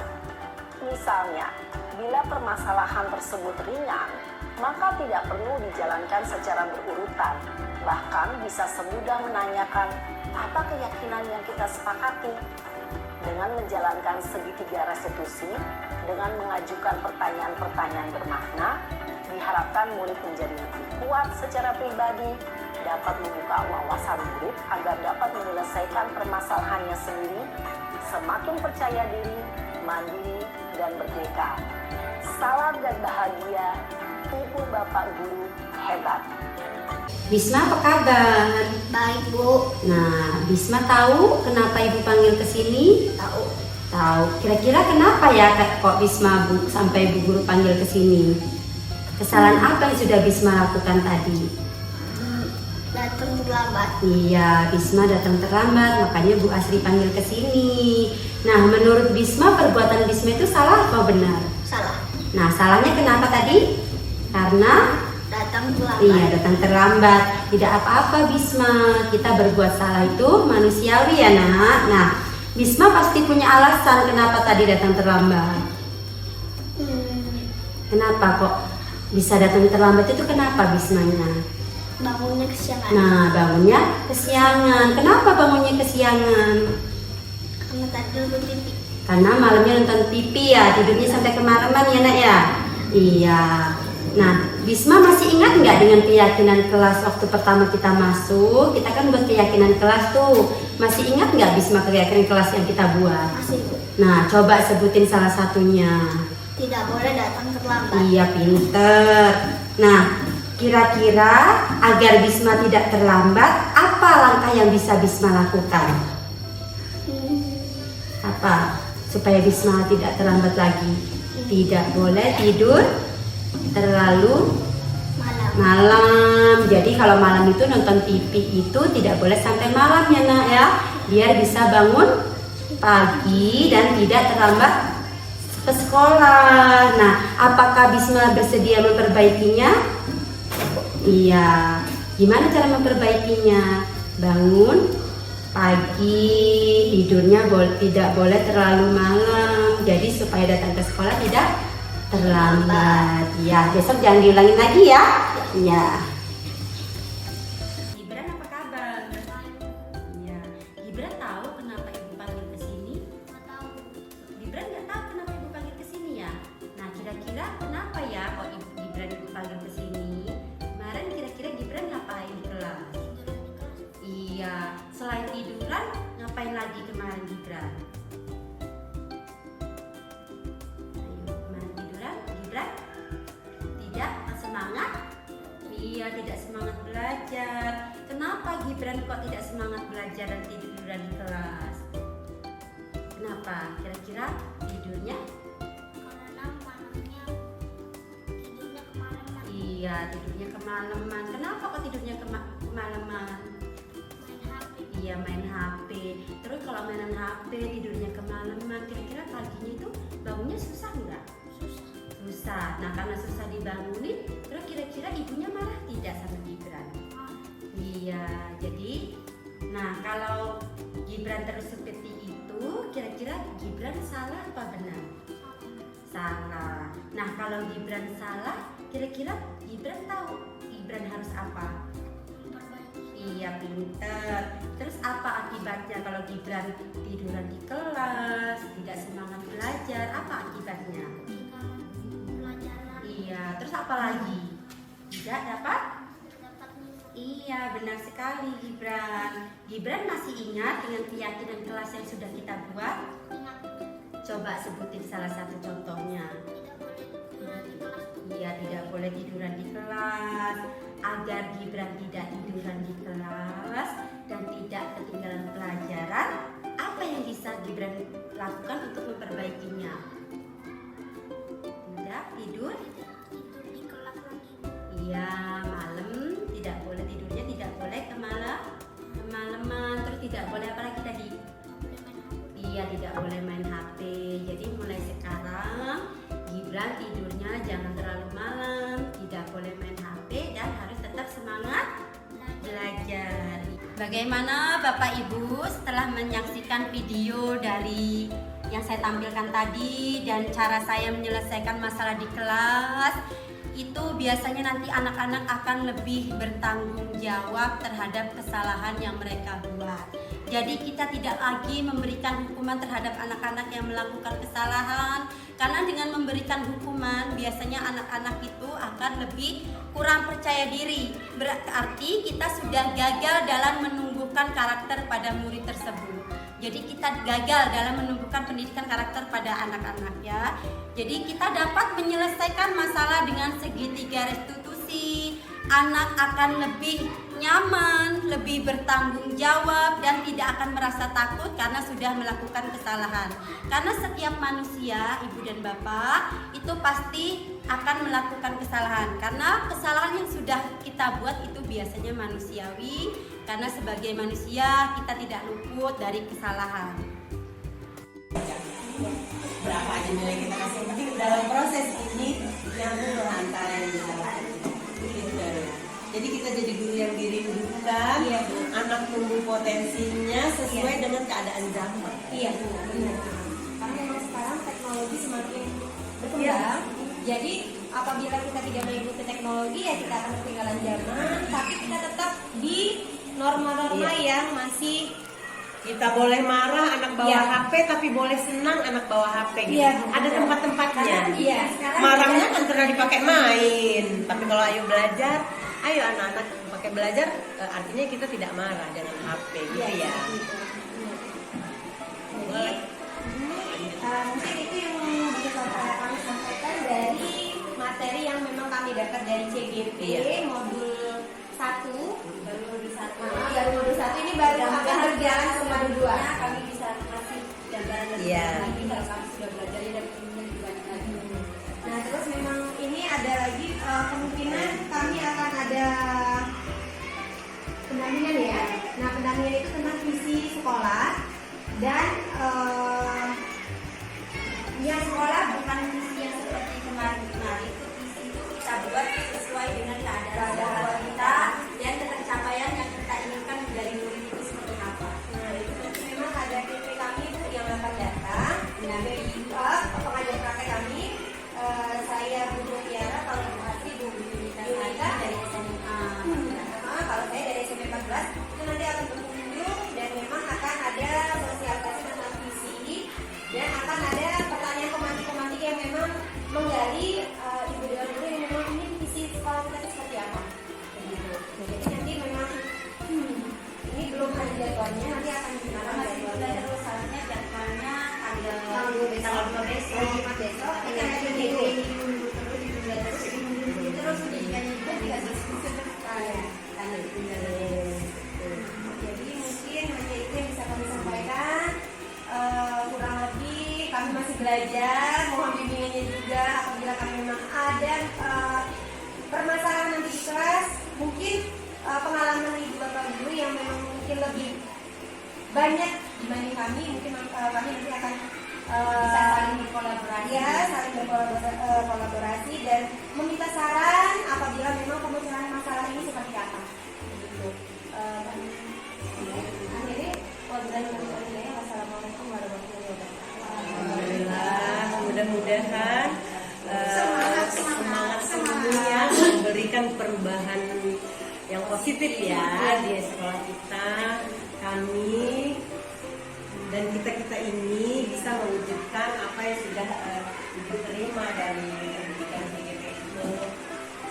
Misalnya, bila permasalahan tersebut ringan, maka tidak perlu dijalankan secara berurutan. Bahkan bisa semudah menanyakan, apa keyakinan yang kita sepakati? Dengan menjalankan segitiga restitusi, dengan mengajukan pertanyaan-pertanyaan bermakna, diharapkan murid menjadi lebih kuat secara pribadi, dapat membuka wawasan murid agar dapat menyelesaikan permasalahannya sendiri, semakin percaya diri, mandiri, dan merdeka. Salam dan bahagia, ibu bapak guru hebat. Bisma apa kabar? Baik, Bu. Nah, Bisma tahu kenapa ibu panggil ke sini? Tahu. Tahu. Kira-kira kenapa ya kok Bisma sampai ibu guru panggil ke sini? Kesalahan apa yang sudah Bisma lakukan tadi? Datang terlambat. Iya, Bisma datang terlambat, makanya Bu Asri panggil ke sini. Nah, menurut Bisma perbuatan Bisma itu salah atau benar? Salah. Nah, salahnya kenapa tadi? Karena Datang terlambat. iya, datang terlambat. Tidak apa-apa Bisma, kita berbuat salah itu manusiawi ya Nak. Nah, Bisma pasti punya alasan kenapa tadi datang terlambat. Kenapa kok bisa datang terlambat itu kenapa Bismanya? Bangunnya kesiangan. Nah, bangunnya kesiangan. Kenapa bangunnya kesiangan? Karena tadi nonton TV. Karena malamnya nonton TV ya, tidurnya sampai kemalaman ya Nak ya? Iya. Nah, Bisma masih ingat nggak dengan keyakinan kelas waktu pertama kita masuk? Kita kan buat keyakinan kelas tuh. Masih ingat nggak Bisma keyakinan kelas yang kita buat? Masih, Bu. Nah, coba sebutin salah satunya. Tidak boleh datang terlambat. Iya, pinter. Nah, kira-kira agar Bisma tidak terlambat, apa langkah yang bisa Bisma lakukan? Apa? Supaya Bisma tidak terlambat lagi. Tidak boleh tidur terlalu malam. Jadi kalau malam itu nonton TV itu tidak boleh sampai malam ya Nak ya. Biar bisa bangun pagi dan tidak terlambat ke sekolah. Nah, apakah Bisma bersedia memperbaikinya? Iya. Gimana cara memperbaikinya? Bangun pagi, tidurnya tidak boleh terlalu malam. Jadi supaya datang ke sekolah tidak terlambat. Ya, besok jangan diulangin lagi ya. Ya. Gibran apa kabar? Ya. Gibran tahu kenapa ibu panggil ke sini? Tahu. Gibran nggak tahu kenapa ibu panggil ke sini ya. Nah, kira-kira kenapa ya kok Gibran ibu panggil ke sini? Kemarin kira-kira Gibran ngapain di kelas? Iya, selain tiduran, ngapain lagi kemarin Gibran? Tidak semangat? Iya, tidak semangat belajar. Kenapa Gibran kok tidak semangat belajar dan tiduran di kelas? Iya, tidurnya kemalaman. Kenapa kok tidurnya kemalaman? Main HP. Iya, main HP. Terus kalau mainan HP tidurnya kemalaman, kira-kira paginya itu bangunnya susah nggak? Susah. Nah, karena susah dibangunin, terus kira-kira ibunya marah tidak sama Gibran? Iya, jadi nah kalau Gibran terus seperti itu, kira-kira Gibran salah apa benar? Salah. Nah, kalau Gibran salah, kira-kira Gibran tahu Gibran harus apa? Iya, pinter. Terus apa akibatnya kalau Gibran tiduran di kelas, tidak semangat belajar? Apa akibatnya? Pelajaran. Iya, terus apa lagi? Tidak dapat? Dapat nilai. Iya, benar sekali Gibran. Gibran masih ingat dengan keyakinan kelas yang sudah kita buat? Ingat. Coba sebutin salah satu contohnya. Tidak boleh tiduran di kelas. Iya, tidak boleh tiduran di kelas. Agar Gibran tidak tiduran di kelas dan tidak ketinggalan pelajaran, apa yang bisa Gibran lakukan untuk memperbaikinya? Tidak tidur? Tidur di kelas lagi. Iya, malam tidak boleh tidurnya, tidak boleh kemalaman. Terus tidak boleh apa lagi tadi? Tidak boleh main HP. Iya, tidak boleh main HP. Jadi mulai sekarang Gibran tidurnya jangan terlalu malam, tidak boleh main HP dan harus tetap semangat belajar. Bagaimana Bapak Ibu setelah menyaksikan video dari yang saya tampilkan tadi dan cara saya menyelesaikan masalah di kelas? Itu biasanya nanti anak-anak akan lebih bertanggung jawab terhadap kesalahan yang mereka buat. Jadi kita tidak lagi memberikan hukuman terhadap anak-anak yang melakukan kesalahan, karena dengan memberikan hukuman biasanya anak-anak itu akan lebih kurang percaya diri. Berarti kita sudah gagal dalam menumbuhkan karakter pada murid tersebut. Jadi kita gagal dalam menumbuhkan pendidikan karakter pada anak-anak ya. Jadi kita dapat menyelesaikan masalah dengan segitiga restitusi. Anak akan lebih nyaman, lebih bertanggung jawab dan tidak akan merasa takut karena sudah melakukan kesalahan. Karena setiap manusia, ibu dan bapak, itu pasti akan melakukan kesalahan. Karena kesalahan yang sudah kita buat itu biasanya manusiawi. Karena sebagai manusia kita tidak luput dari kesalahan. Berapa aja nilai kita kasih, yang penting dalam proses ini nyambung antara yang dilakukan. Jadi kita jadi guru yang dirindukan, anak tumbuh potensinya sesuai dengan keadaan zaman. Iya, benar. Karena memang sekarang teknologi semakin berkembang. Jadi apabila kita tidak mengikuti teknologi ya kita akan ketinggalan zaman. Tapi kita tetap di norma-norma yang masih. Kita boleh marah anak bawa HP, tapi boleh senang anak bawa HP gitu. Ada tempat-tempatnya. Marahnya kan karena dipakai main. Tapi kalau ayo belajar, ayo anak-anak pakai belajar, artinya kita tidak marah dengan HP gitu ya. Mungkin itu yang bisa kami sampaikan dari materi yang memang kami dapat dari CGP modul 1. Baru modul 1. Baru modul 1 ini baru akan berjalan ke modul 2. Kami bisa kasih gambaran lebih lagi kalau kami sudah belajar dan ilmunya lebih banyak lagi. Nah, terus memang ini ada lagi kemungkinan kami akan ada pendampingan ya. Nah, pendampingan itu tentang visi sekolah dan yang sekolah bukan visi yang seperti kemarin-kemarin. Itu visi itu kita buat sesuai dengan keadaan kita dan pencapaian yang kita inginkan dari murid itu seperti apa. Nah, itu memang ada PP kami yang akan datang mengambil pengajar praktek kami. Saya Bu Tiara, kalau Bu Asri, Bu Yunita dari SMA. Kalau saya dari SMP 14 itu nanti akan berkunjung dan memang akan ada sosialisasi tentang visi dan akan ada pertanyaan pematik-pematik yang memang menggali ibu dengan guru yang memang ini visi sekolah kita itu seperti apa. Jadi nanti memang ini belum ada jadwalnya, nanti akan gimana masih belajar terus seharusnya jadwalnya tanggal 2 besok, Jumat besok kita akan terus pendidikan juga tidak selesai. Jadi mungkin hanya itu yang bisa kami sampaikan. Kurang lebih kami masih belajar, mohon bimbingannya juga apabila kami memang ada permasalahan kelas mungkin pengalaman ibu bapak guru yang memang mungkin lebih banyak dibanding kami, mungkin kami nanti akan bisa saling berkolaborasi, ya, saling berkolaborasi dan meminta saran apabila memang pemecahan masalah ini seperti apa. Begitu. Akhirnya, wassalamualaikum warahmatullahi wabarakatuh. Alhamdulillah, mudah-mudahan semangat semuanya memberikan perubahan yang positif ya di sekolah kita. Kami dan kita ini bisa mewujudkan apa yang sudah diterima dari pendidikan CGP itu,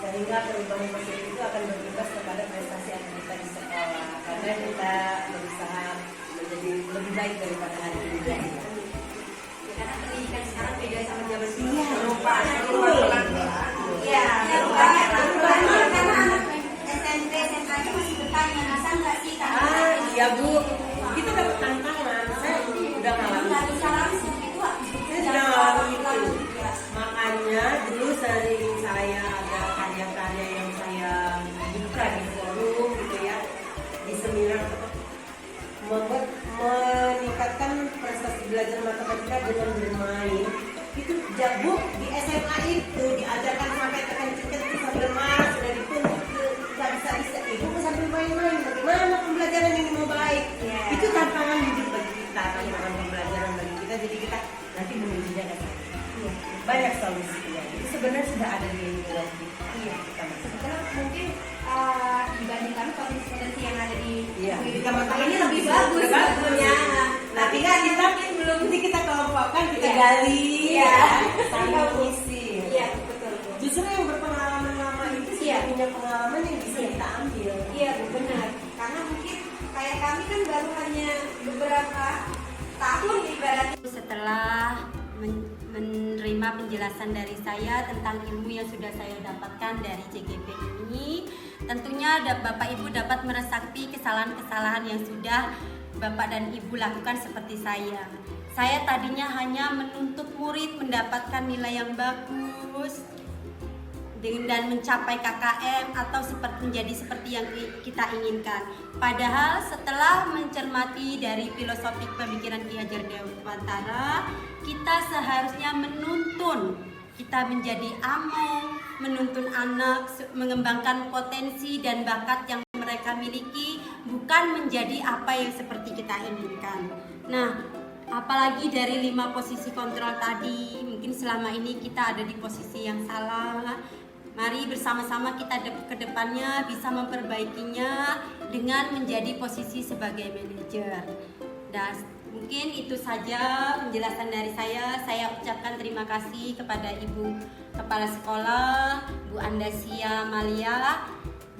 sehingga perubahan positif itu akan berimbas kepada prestasi anak kita di sekolah, karena kita berusaha menjadi lebih baik daripada hari ini. Karena pendidikan sekarang beda sama zaman dulu. Iya, Perubahannya karena anak SMP, SMA aja masih bertanya, masa nggak sih? Iya Bu, kita dapat tantangan. Saya udah ngalamin. Nggak bisa langsung itu. Saya sudah ngalamin itu. Makanya dulu sering saya ada karya-karya yang saya buka di forum gitu ya, di seminar meningkatkan prestasi belajar matematika dengan bermain. Itu jago di SMA itu diajarkan sampai tekan-tekan itu sambil marah, sudah dituntut nggak bisa ibu sambil main-main. Bagaimana pembelajaran ini mau baik? Itu tantangan hidup bagi kita, tantangan pembelajaran bagi kita. Jadi kita nanti menujunya ke sana. Banyak solusinya. Itu sebenarnya sudah ada di lingkungan kita. Sebetulnya mungkin dibandingkan potensi yang ada di di teman-teman ini lebih bagus sebetulnya. Nah, tinggal kita belum kita kelompokkan, kita gali, saling isi. Iya, betul. Justru yang berpengalaman lama itu sudah punya pengalaman yang bisa kita ambil. Iya, benar. Karena mungkin kayak kami kan baru hanya beberapa tahun ibaratnya. Setelah menerima penjelasan dari saya tentang ilmu yang sudah saya dapatkan dari CGP ini, tentunya Bapak Ibu dapat meresapi kesalahan-kesalahan yang sudah Bapak dan Ibu lakukan seperti saya. Saya tadinya hanya menuntut murid mendapatkan nilai yang bagus dan mencapai KKM atau menjadi seperti yang kita inginkan. Padahal setelah mencermati dari filosofi pemikiran Ki Hajar Dewantara, kita seharusnya menuntun kita menjadi among, menuntun anak, mengembangkan potensi dan bakat yang mereka miliki, bukan menjadi apa yang seperti kita inginkan. Nah, apalagi dari 5 posisi kontrol tadi, mungkin selama ini kita ada di posisi yang salah. Mari bersama-sama kita ke depannya bisa memperbaikinya dengan menjadi posisi sebagai manajer. Dan mungkin itu saja penjelasan dari saya. Saya ucapkan terima kasih kepada Ibu Kepala Sekolah, Bu Andasia Malia,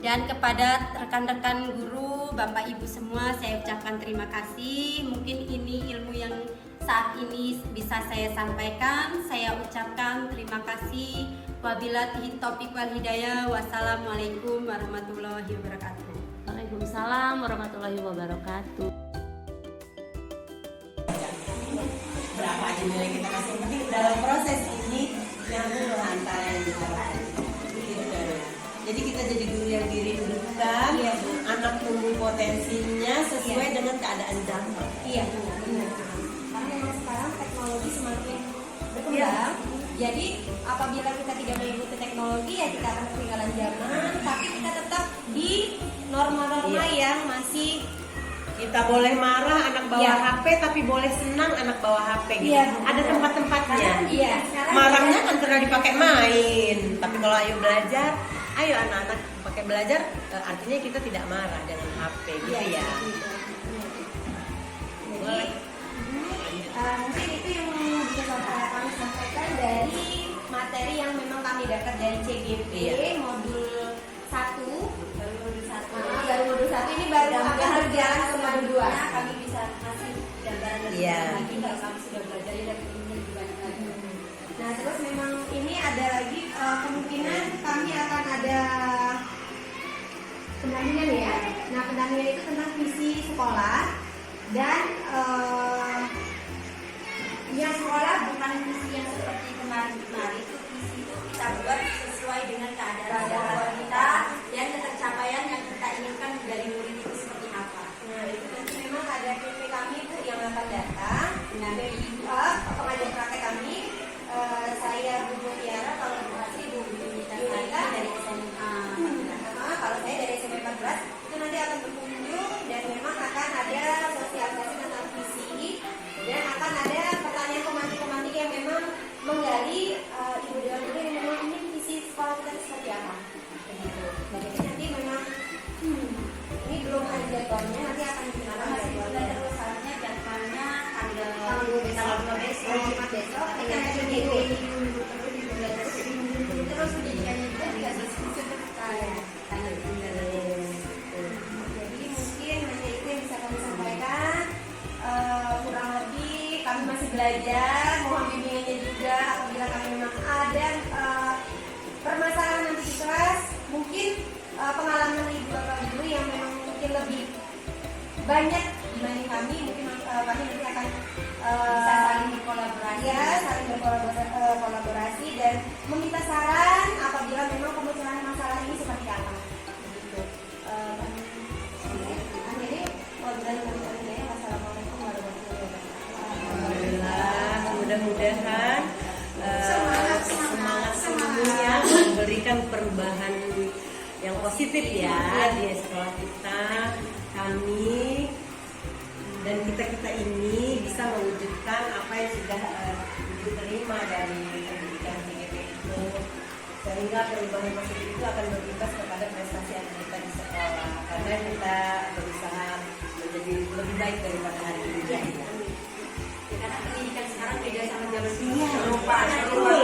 dan kepada rekan-rekan guru, Bapak Ibu semua, saya ucapkan terima kasih. Mungkin ini ilmu yang saat ini bisa saya sampaikan. Saya ucapkan terima kasih. Wabillahi taufiq wal hidayah. Wassalamualaikum warahmatullahi wabarakatuh. Waalaikumsalam warahmatullahi wabarakatuh. Berapa aja nilai kita kasih, penting dalam proses ini nyambung antara yang diharapkan. Jadi kita jadi guru yang dirindukan, anak tumbuh potensinya sesuai dengan keadaan zaman. Iya, benar. Karena memang sekarang teknologi semakin berkembang. Jadi apabila kita tidak mengikuti teknologi, ya kita akan ketinggalan zaman. Tapi kita tetap di norma-norma yang masih. Kita boleh marah anak bawa HP, tapi boleh senang anak bawa HP gitu. Ada tempat-tempatnya. Marahnya kan karena dipakai main. Tapi kalau ayo belajar, ayo anak-anak pakai belajar, artinya kita tidak marah dengan HP gitu ya. Boleh. Mungkin itu yang bisa kami sampaikan dari materi yang memang kami dapat dari CGP modul 1. Baru modul 1 ini baru akan berjalan ke modul 2. Kami bisa kasih gambaran lebih lagi kalau kami sudah belajar dan ilmunya lebih banyak lagi. Nah, terus memang ini ada lagi kemungkinan kami akan ada pendampingan ya. Nah, pendampingan itu tentang visi sekolah dan Ya, sekolah bukan visi yang seperti kemarin-kemarin. Itu visi itu kita buat sesuai dengan keadaan kita dan Nah, dari pengajar praktek kami, saya Bu Tiara, kalau Bu Asri, Bu Yunita saya dari SMA. Kalau saya dari SMA 14, itu nanti akan berkunjung dan memang akan ada sosialisasi tentang visi dan akan ada pertanyaan pemantik-pemantik yang memang menggali ibu dewan guru yang memang ini visi sekolah kita seperti apa. Begitu. Jadi nanti memang ini belum ada jadwalnya, nanti akan digunakan jadwalnya. Misalnya jadwalnya tanggal 2 besok, kita ada GP terus pendidikannya juga dikasih untuk saya. Jadi mungkin hanya itu yang bisa kami sampaikan. Kurang lebih kami masih belajar, mohon bimbingannya juga apabila kami memang ada permasalahan nanti di kelas, mungkin pengalaman ibu bapak ibu yang memang mungkin lebih banyak dibanding kami, mungkin kami nanti akan bisa saling berkolaborasi, ya, saling berkolaborasi dan meminta saran apabila memang kemunculan masalah ini seperti apa. Begitu. Jadi, wassalamualaikum warahmatullahi wabarakatuh. Alhamdulillah, mudah-mudahan semangat semuanya memberikan perubahan yang positif ya di sekolah kita. Kami dan kita ini bisa mewujudkan apa yang sudah Ibu terima dari pendidikan CGP itu, sehingga perubahan positif itu akan berimbas kepada prestasi anak kita di sekolah, karena kita berusaha menjadi lebih baik daripada hari ini. Karena pendidikan sekarang beda sama zaman dulu.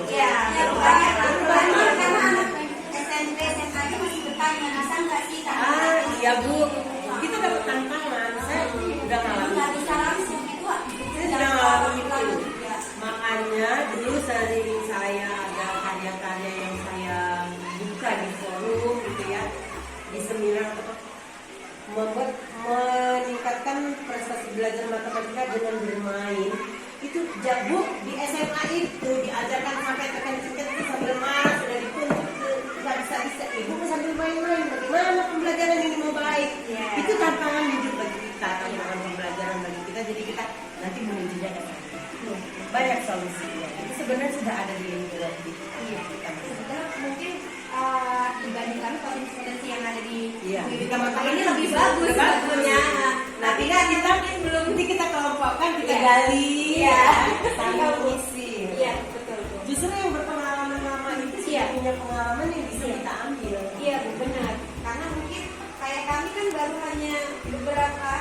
Iya, Perubahannya karena anak SMP, SMA aja masih bertanya, masa nggak sih? Iya Bu, kita dapat tantangan. Saya udah ngalamin. Nggak bisa langsung itu. Saya sudah ngalamin itu. Makanya dulu sering saya ada karya-karya yang saya buka di forum gitu ya, di seminar membuat meningkatkan prestasi belajar matematika dengan bermain. Itu jago di SMA itu diajarkan sampai tekan-tekan itu sambil marah, sudah dituntut nggak bisa ibu sambil main-main. Bagaimana pembelajaran ini mau baik? Itu tantangan hidup bagi kita, tantangan pembelajaran bagi kita. Jadi kita nanti menunjuknya ke sana. Banyak solusinya. Itu sebenarnya sudah ada di lingkungan kita. Sebenarnya mungkin dibandingkan potensi yang ada di kita makanya ini lebih bagus sebetulnya. Nanti kita belum nanti kita kelompokkan, kita gali, sama isi. Iya, betul. Justru yang berpengalaman lama itu sih punya pengalaman yang bisa kita ambil. Iya, benar. Karena mungkin kayak kami kan baru hanya beberapa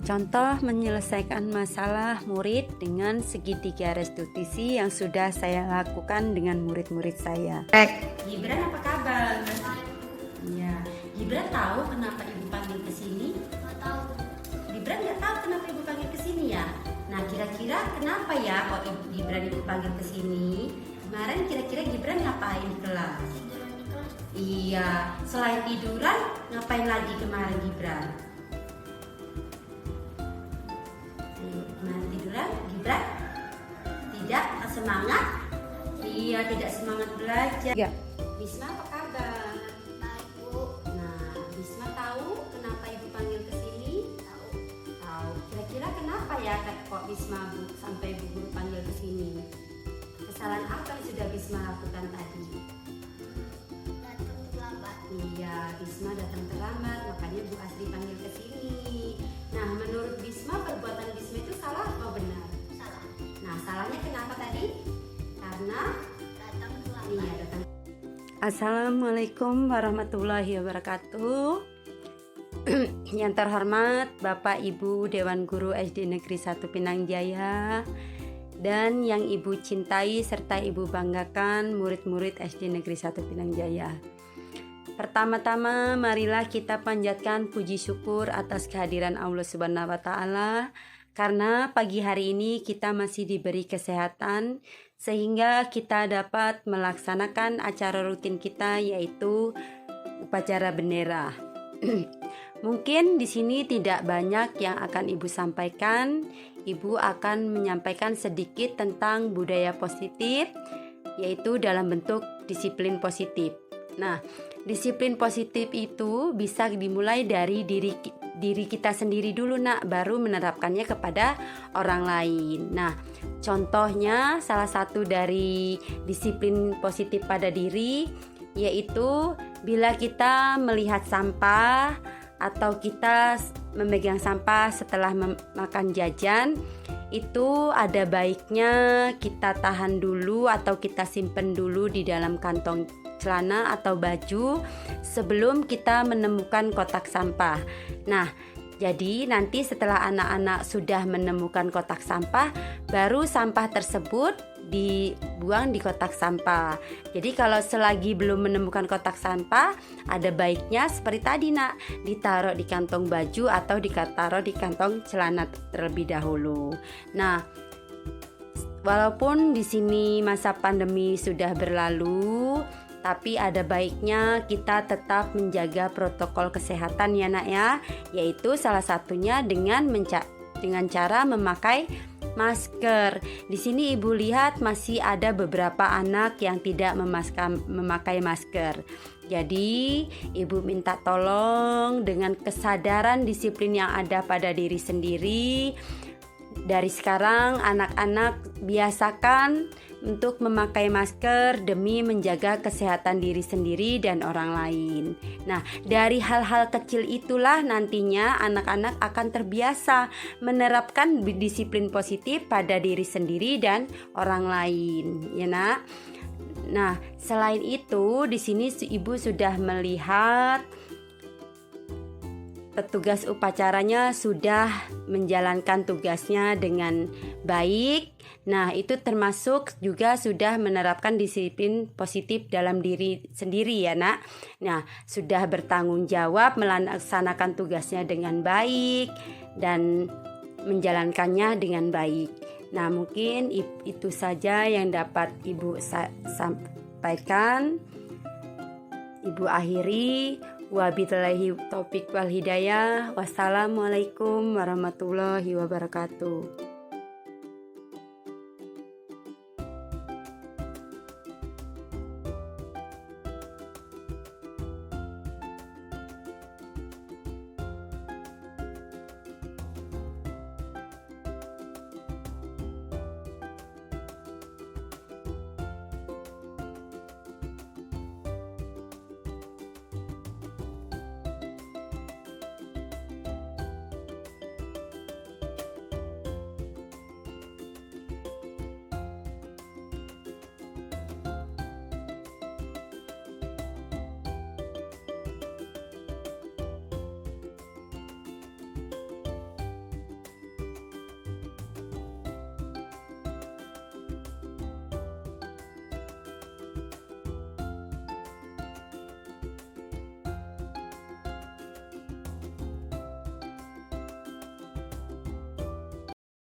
Contoh menyelesaikan masalah murid dengan segitiga restitusi yang sudah saya lakukan dengan murid-murid saya. Gibran apa kabar? Iya. Gibran tahu kenapa ibu panggil ke sini? Nggak tahu. Gibran nggak tahu kenapa ibu panggil ke sini ya? Nah, kira-kira kenapa ya kok Gibran ibu panggil ke sini? Kemarin kira-kira Gibran ngapain di kelas? Tiduran di kelas. Iya, selain tiduran, ngapain lagi kemarin Gibran? Kemarin tiduran, Gibran? Tidak semangat? Iya, tidak semangat belajar. Ya. Bisma apa kabar? Baik, Bu. Nah, Bisma tahu kenapa ibu panggil ke sini? Tahu. Tahu. Kira-kira kenapa ya kok Bisma sampai ibu guru panggil ke sini? Kesalahan apa yang sudah Bisma lakukan tadi? Datang terlambat. Iya, Bisma datang terlambat, makanya Bu Asri panggil ke sini. Nah, menurut Bisma perbuatan Bisma itu salah atau benar? Salah. Nah, salahnya kenapa tadi? Karena Datang terlambat. iya datang. Assalamualaikum warahmatullahi wabarakatuh. Yang terhormat Bapak Ibu Dewan Guru SD Negeri 1 Pinang Jaya, dan yang Ibu cintai serta Ibu banggakan murid-murid SD Negeri 1 Pinang Jaya. Pertama-tama marilah kita panjatkan puji syukur atas kehadiran Allah Subhanahu wa taala, karena pagi hari ini kita masih diberi kesehatan sehingga kita dapat melaksanakan acara rutin kita, yaitu upacara bendera. Mungkin di sini tidak banyak yang akan Ibu sampaikan. Ibu akan menyampaikan sedikit tentang budaya positif, yaitu dalam bentuk disiplin positif. Nah, disiplin positif itu bisa dimulai dari diri kita sendiri dulu nak, baru menerapkannya kepada orang lain. Nah, contohnya salah satu dari disiplin positif pada diri yaitu bila kita melihat sampah atau kita memegang sampah setelah makan jajan, itu ada baiknya kita tahan dulu atau kita simpen dulu di dalam kantong celana atau baju sebelum kita menemukan kotak sampah. Nah, jadi nanti setelah anak-anak sudah menemukan kotak sampah, baru sampah tersebut dibuang di kotak sampah. Jadi kalau selagi belum menemukan kotak sampah, ada baiknya seperti tadi nak, ditaruh di kantong baju atau ditaruh di kantong celana terlebih dahulu. Nah, walaupun di sini masa pandemi sudah berlalu, tapi ada baiknya kita tetap menjaga protokol kesehatan ya nak ya, yaitu salah satunya dengan cara memakai masker. Di sini ibu lihat masih ada beberapa anak yang tidak memakai masker. Jadi ibu minta tolong dengan kesadaran disiplin yang ada pada diri sendiri. Dari sekarang anak-anak biasakan untuk memakai masker demi menjaga kesehatan diri sendiri dan orang lain. Nah, dari hal-hal kecil itulah nantinya anak-anak akan terbiasa menerapkan disiplin positif pada diri sendiri dan orang lain, ya nak. Nah, selain itu di sini ibu sudah melihat petugas upacaranya sudah menjalankan tugasnya dengan baik. Nah, itu termasuk juga sudah menerapkan disiplin positif dalam diri sendiri ya nak. Nah, sudah bertanggung jawab melaksanakan tugasnya dengan baik dan menjalankannya dengan baik. Nah, mungkin itu saja yang dapat ibu sampaikan. Ibu akhiri. Wabillahi taufiq wal hidayah. Wassalamualaikum warahmatullahi wabarakatuh.